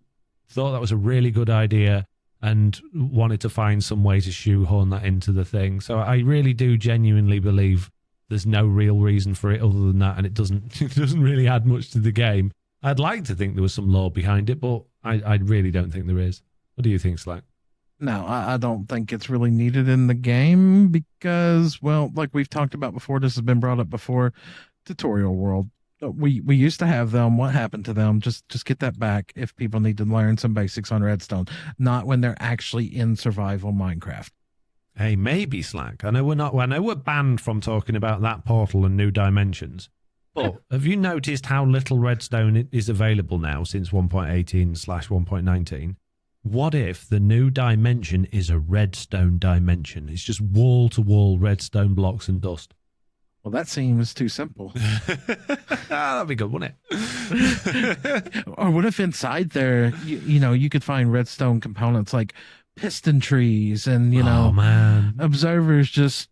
thought that was a really good idea and wanted to find some way to shoehorn that into the thing. So I really do genuinely believe there's no real reason for it other than that, and it doesn't really add much to the game. I'd like to think there was some lore behind it, but I really don't think there is. What do you think, Slack? No, I don't think it's really needed in the game because, well, like we've talked about before, this has been brought up before, tutorial world. We used to have them. What happened to them? Just get that back if people need to learn some basics on redstone, not when they're actually in survival Minecraft. Hey, maybe, Slack. I know we're banned from talking about that portal and new dimensions. But have you noticed how little redstone is available now since 1.18/1.19? What if the new dimension is a redstone dimension? It's just wall-to-wall redstone blocks and dust. Well, that seems too simple. That'd be good, wouldn't it? Or what if inside there, you could find redstone components like piston trees and, oh, man. observers just,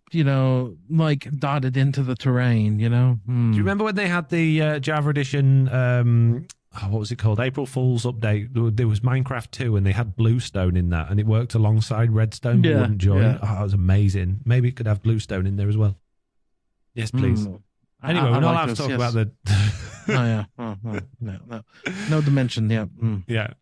like dotted into the terrain, Do you remember when they had the Java Edition, what was it called? April Fool's update. There was Minecraft 2 and they had bluestone in that and it worked alongside redstone but wouldn't join. Yeah. Oh, it was amazing. Maybe it could have bluestone in there as well. Yes, please. Anyway, we're not allowed to talk about the... Oh, yeah. No dimension. Yeah. Yeah.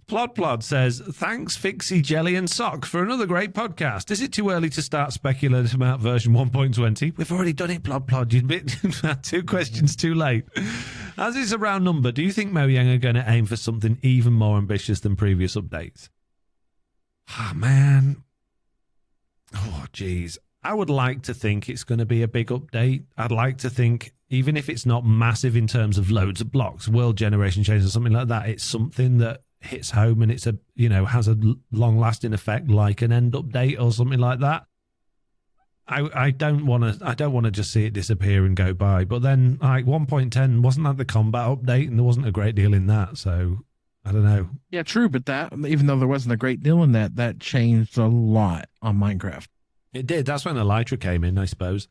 Plod says, thanks, Fixie, Jelly, and Sock for another great podcast. Is it too early to start speculating about version 1.20? We've already done it, Plod. You've been 2 questions too late. As it's a round number, do you think Mojang are going to aim for something even more ambitious than previous updates? Ah, man. Oh, geez. I would like to think it's going to be a big update. I'd like to think, even if it's not massive in terms of loads of blocks, world generation change or something like that, it's something that hits home and it's has a long lasting effect, like an end update or something like that. I don't want to just see it disappear and go by. But then, like 1.10, wasn't that the combat update, and there wasn't a great deal in that, so I don't know. Yeah, true, but that, even though there wasn't a great deal in that changed a lot on Minecraft. It did. That's when Elytra came in, I suppose.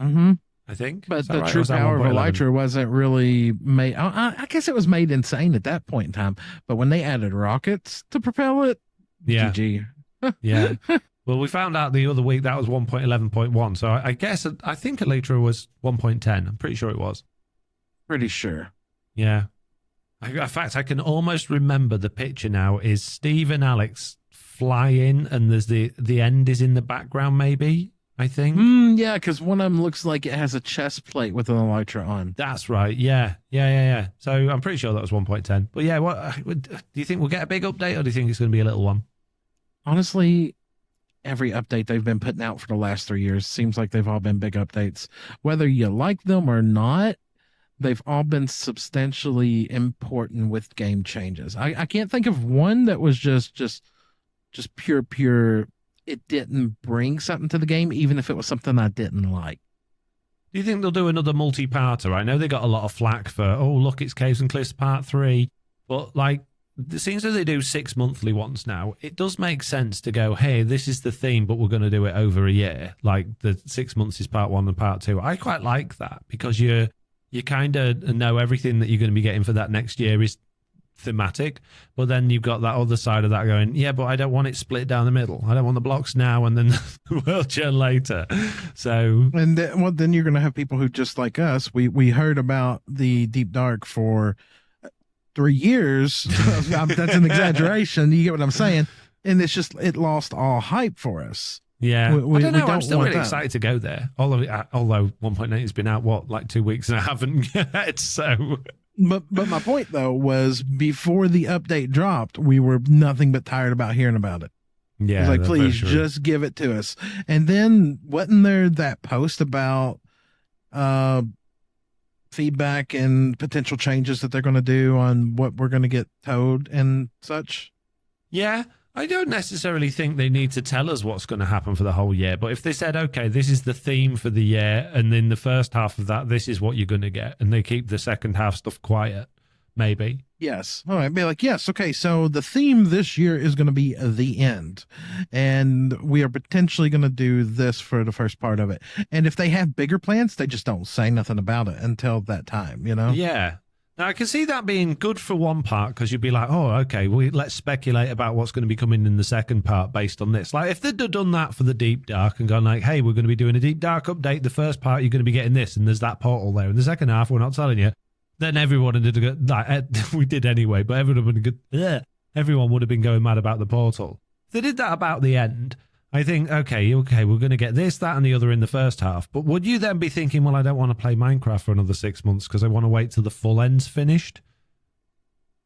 Mm-hmm. I think. But the true power of Elytra wasn't really made. I guess it was made insane at that point in time. But when they added rockets to propel it, yeah. GG. Yeah. Well, we found out the other week that was 1.11.1. So I think Elytra was 1.10. I'm pretty sure it was. Pretty sure. Yeah. In fact, I can almost remember the picture now is Steve and Alex fly in and there's the end is in the background, maybe. I think. Yeah, because one of them looks like it has a chest plate with an elytra on. That's right. Yeah. So I'm pretty sure that was 1.10. But yeah, do you think we'll get a big update, or do you think it's going to be a little one? Honestly, every update they've been putting out for the last 3 years seems like they've all been big updates. Whether you like them or not, they've all been substantially important with game changes. I can't think of one that was just pure. It didn't bring something to the game, even if it was something I didn't like. Do you think they'll do another multi-parter? I know they got a lot of flack for, oh, look, it's Caves and Cliffs Part 3. But, like, it seems as they do 6 monthly ones now. It does make sense to go, hey, this is the theme, but we're going to do it over a year. Like, the 6 months is Part 1 and Part 2. I quite like that, because you kind of know everything that you're going to be getting for that next year is thematic, but then you've got that other side of that going, yeah, but I don't want it split down the middle. I don't want the blocks now and then the world gen later. So, and then you're going to have people who, just like us, we heard about the Deep Dark for 3 years. That's an exaggeration. You get what I'm saying? And it lost all hype for us. Yeah, I don't know. I'm still really excited to go there. Although 1.8 has been out, like 2 weeks, and I haven't yet. So. But my point, though, was before the update dropped, we were nothing but tired about hearing about it. Yeah. I was like, please, just give it to us. And then wasn't there that post about feedback and potential changes that they're going to do on what we're going to get towed and such? Yeah. I don't necessarily think they need to tell us what's going to happen for the whole year. But if they said, okay, this is the theme for the year, and in the first half of that, this is what you're going to get, and they keep the second half stuff quiet, maybe. Yes. All right. Be like, yes. Okay. So the theme this year is going to be the end, and we are potentially going to do this for the first part of it. And if they have bigger plans, they just don't say nothing about it until that time, you know? Yeah. Now, I can see that being good for one part, because you'd be like, oh, okay, let's speculate about what's going to be coming in the second part based on this. Like, if they'd have done that for the Deep Dark and gone like, hey, we're going to be doing a Deep Dark update, the first part, you're going to be getting this, and there's that portal there. In the second half, we're not telling you. Then everyone would have like, we did anyway, but everyone would have been going mad about the portal. If they did that about the end, I think, okay, we're going to get this, that, and the other in the first half. But would you then be thinking, well, I don't want to play Minecraft for another 6 months because I want to wait till the full end's finished?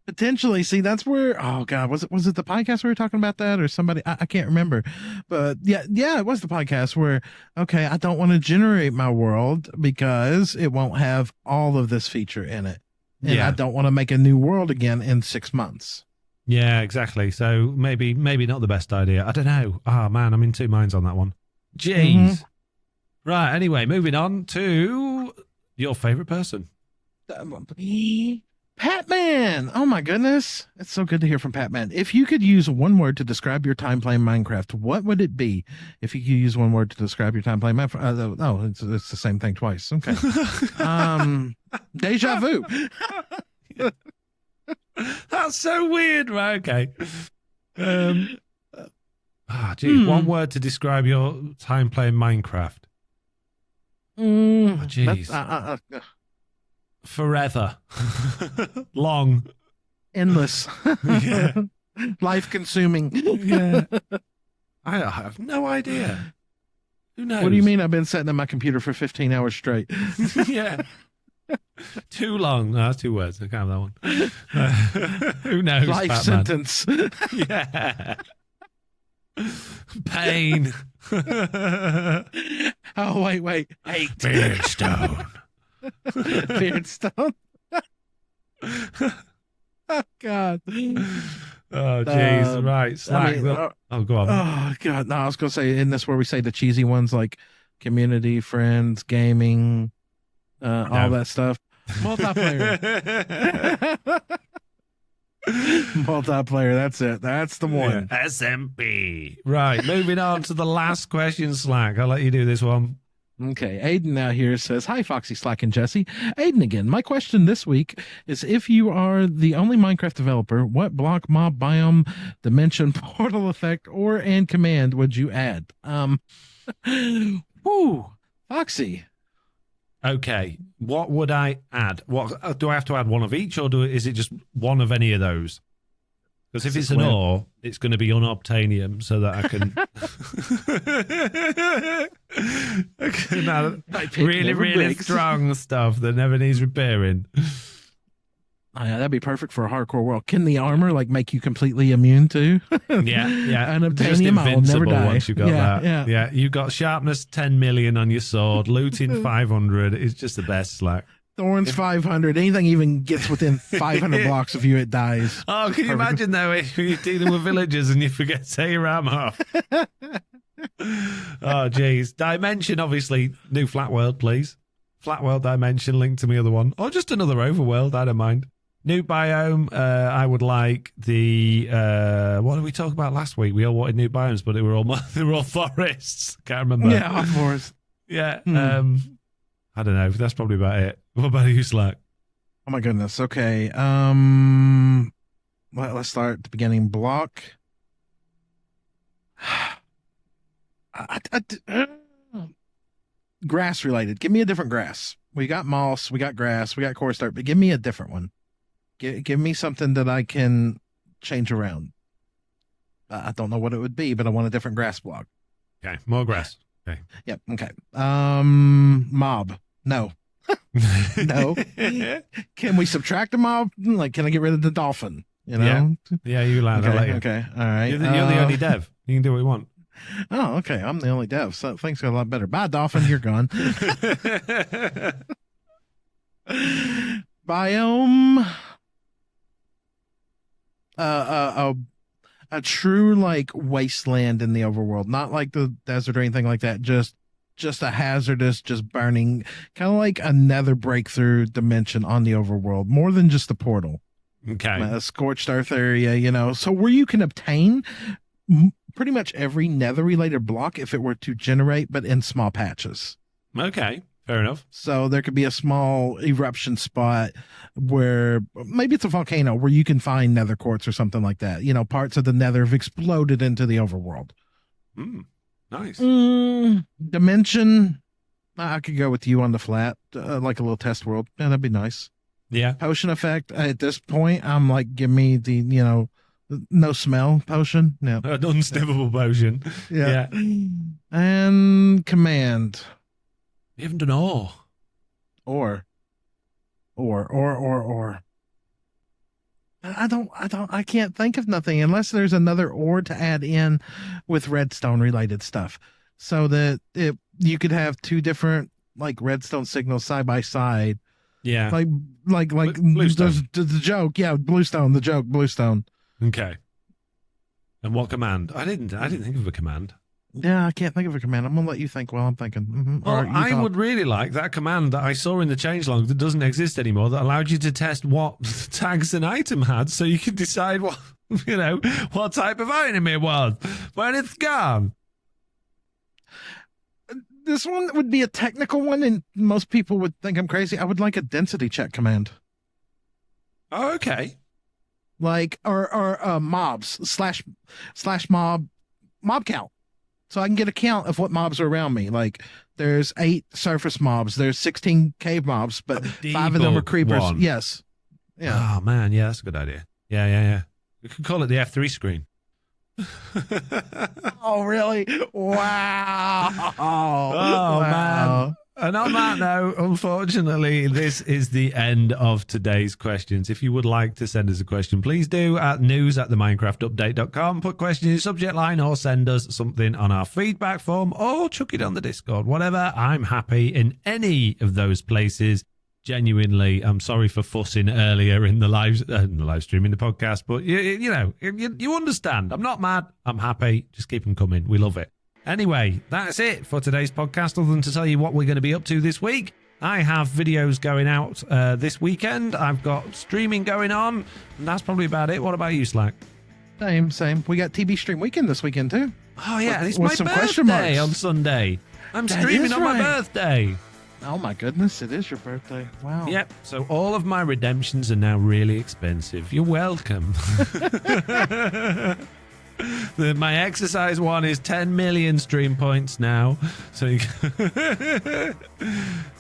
Potentially. See, that's where, oh God, was it the podcast we were talking about that, or somebody? I can't remember. But yeah, it was the podcast where, okay, I don't want to generate my world because it won't have all of this feature in it. And I don't want to make a new world again in 6 months. Yeah, exactly. So maybe not the best idea. I don't know. Oh, man, I'm in two minds on that one. Jeez. Mm-hmm. Right, anyway, moving on to your favorite person. Patman. Oh, my goodness. It's so good to hear from Patman. If you could use one word to describe your time playing Minecraft, what would it be? If you could use one word to describe your time playing Minecraft. It's the same thing twice. Okay. Deja vu. That's so weird, right? Okay. One word to describe your time playing Minecraft. Oh, jeez. Forever. Long. Endless. Yeah. Life consuming. Yeah. I have no idea. Who knows? What do you mean I've been sitting at my computer for 15 hours straight? Yeah. Too long. No, that's 2 words. I can't have that one. Who knows? Life Batman? sentence. Yeah. Pain. Oh, wait. Hate. Beardstone. Beardstone. Oh, God. Oh, jeez. Right. Slack. Oh, go on. Oh, God. No, I was going to say, isn't this where we say the cheesy ones like community, friends, gaming, all that stuff? Multiplayer. Multiplayer. That's it. That's the one. Yeah. SMP. Right. Moving on to the last question, Slack. I'll let you do this one. Okay, Aiden now here says, "Hi, Foxy, Slack, and Jesse. Aiden again. My question this week is, if you are the only Minecraft developer, what block, mob, biome, dimension, portal effect, and command would you add?" Whoo, Foxy. Okay, what would I add? What do I have to add? One of each, or is it just one of any of those? Because if it's an ore, it's going to be unobtainium, so that I can add really strong stuff that never needs repairing. Oh, yeah, that'd be perfect for a hardcore world. Can the armor make you completely immune to? Yeah. And obtainium, I will never die. Once you got that. Yeah. You got sharpness 10 million on your sword, looting 500. It's just the best, Slack. Thorns 500. Anything even gets within 500 blocks of you, it dies. Oh, can you imagine though if you're dealing with villagers and you forget to take your armor off? Oh, jeez. Dimension, obviously, new flat world, please. Flat world dimension linked to my other one, or just another overworld. I don't mind. New biome. I would like the. What did we talk about last week? We all wanted new biomes, but they were all forests. Can't remember. Yeah, forests. Yeah. I don't know. That's probably about it. What about you, Slack? Oh my goodness. Okay. Let's start at the beginning. Block. Grass related. Give me a different grass. We got moss, we got grass, we got coarse dirt, but give me a different one. Give me something that I can change around. I don't know what it would be, but I want a different grass block. Okay, more grass. Okay. Yep. Okay. Mob. No. No. Can we subtract a mob? Can I get rid of the dolphin? You know? Yeah, you allowed. Okay. Okay. All right. You're the only dev. You can do what you want. Oh, okay. I'm the only dev, so things are a lot better. Bye, dolphin. You're gone. Biome. A true wasteland in the overworld, not like the desert or anything like that. Just a hazardous, just burning, kind of like a nether breakthrough dimension on the overworld, more than just a portal. Okay. A scorched earth area, so where you can obtain pretty much every nether related block if it were to generate, but in small patches. Okay. Fair enough. So there could be a small eruption spot where maybe it's a volcano where you can find nether quartz or something like that. Parts of the nether have exploded into the overworld. Nice. Dimension. I could go with you on the flat, like a little test world. Yeah, that'd be nice. Yeah. Potion effect. At this point, I'm like, give me the, no smell potion. No. An unsniffable potion. Yeah. And command. You haven't done ore. Or. I can't think of nothing unless there's another ore to add in with redstone related stuff. So that you could have two different redstone signals side by side. Yeah. Like Bluestone. The joke. Yeah. Bluestone, the joke, Bluestone. Okay. And what command? I didn't think of a command. Yeah, I can't think of a command. I'm going to let you think while I'm thinking. Mm-hmm. Well, I would really like that command that I saw in the changelog that doesn't exist anymore that allowed you to test what tags an item had so you could decide what type of item it was when it's gone. This one would be a technical one, and most people would think I'm crazy. I would like a density check command. Oh, okay. Or mobs / mob count. so I can get a count of what mobs are around me. Like there's 8 surface mobs, there's 16 cave mobs, but 5 of them are creepers. One. Yes. Yeah. Oh man, yeah, that's a good idea. Yeah. We could call it the F3 screen. Oh really? Wow. Oh man. And on that note, unfortunately, this is the end of today's questions. If you would like to send us a question, please do at news@theminecraftupdate.com. Put question in the subject line or send us something on our feedback form or chuck it on the Discord. Whatever, I'm happy in any of those places. Genuinely, I'm sorry for fussing earlier in the live stream, in the podcast, but you understand. I'm not mad. I'm happy. Just keep them coming. We love it. Anyway, that's it for today's podcast, other than to tell you what we're going to be up to this week. I have videos going out this weekend. I've got streaming going on, and that's probably about it. What about you, Slack? Same. We got TV Stream Weekend this weekend, too. Oh, yeah, and it's with my birthday on Sunday. I'm streaming on my birthday. Oh, my goodness, it is your birthday. Wow. Yep, so all of my redemptions are now really expensive. You're welcome. My exercise one is 10 million stream points now. So it's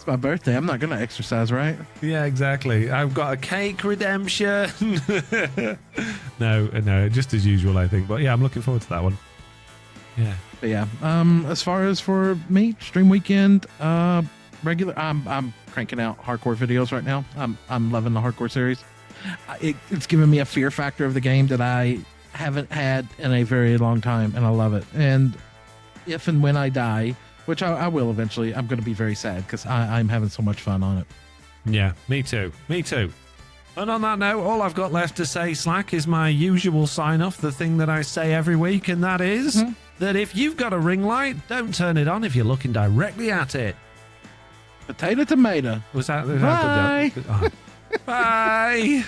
my birthday. I'm not going to exercise, right? Yeah, exactly. I've got a cake redemption. No, just as usual, I think. But yeah, I'm looking forward to that one. Yeah. But yeah. As far as for me, Stream Weekend, regular. I'm cranking out hardcore videos right now. I'm loving the hardcore series. It's given me a fear factor of the game that I haven't had in a very long time, and I love it. And if and when I die, which I will eventually, I'm going to be very sad because I'm having so much fun on it. Yeah, me too. And on that note, all I've got left to say, Slack, is my usual sign-off, the thing that I say every week, and that is that if you've got a ring light, don't turn it on if you're looking directly at it. Potato tomato. Was that Bye. Bye.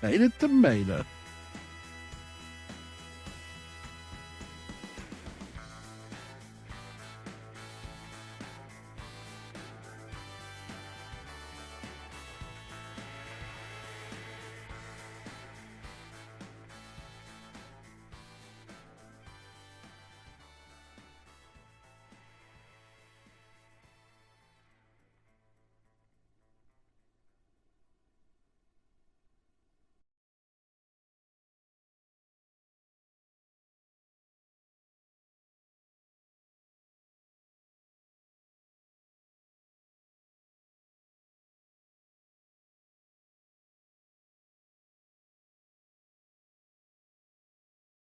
Potato tomato.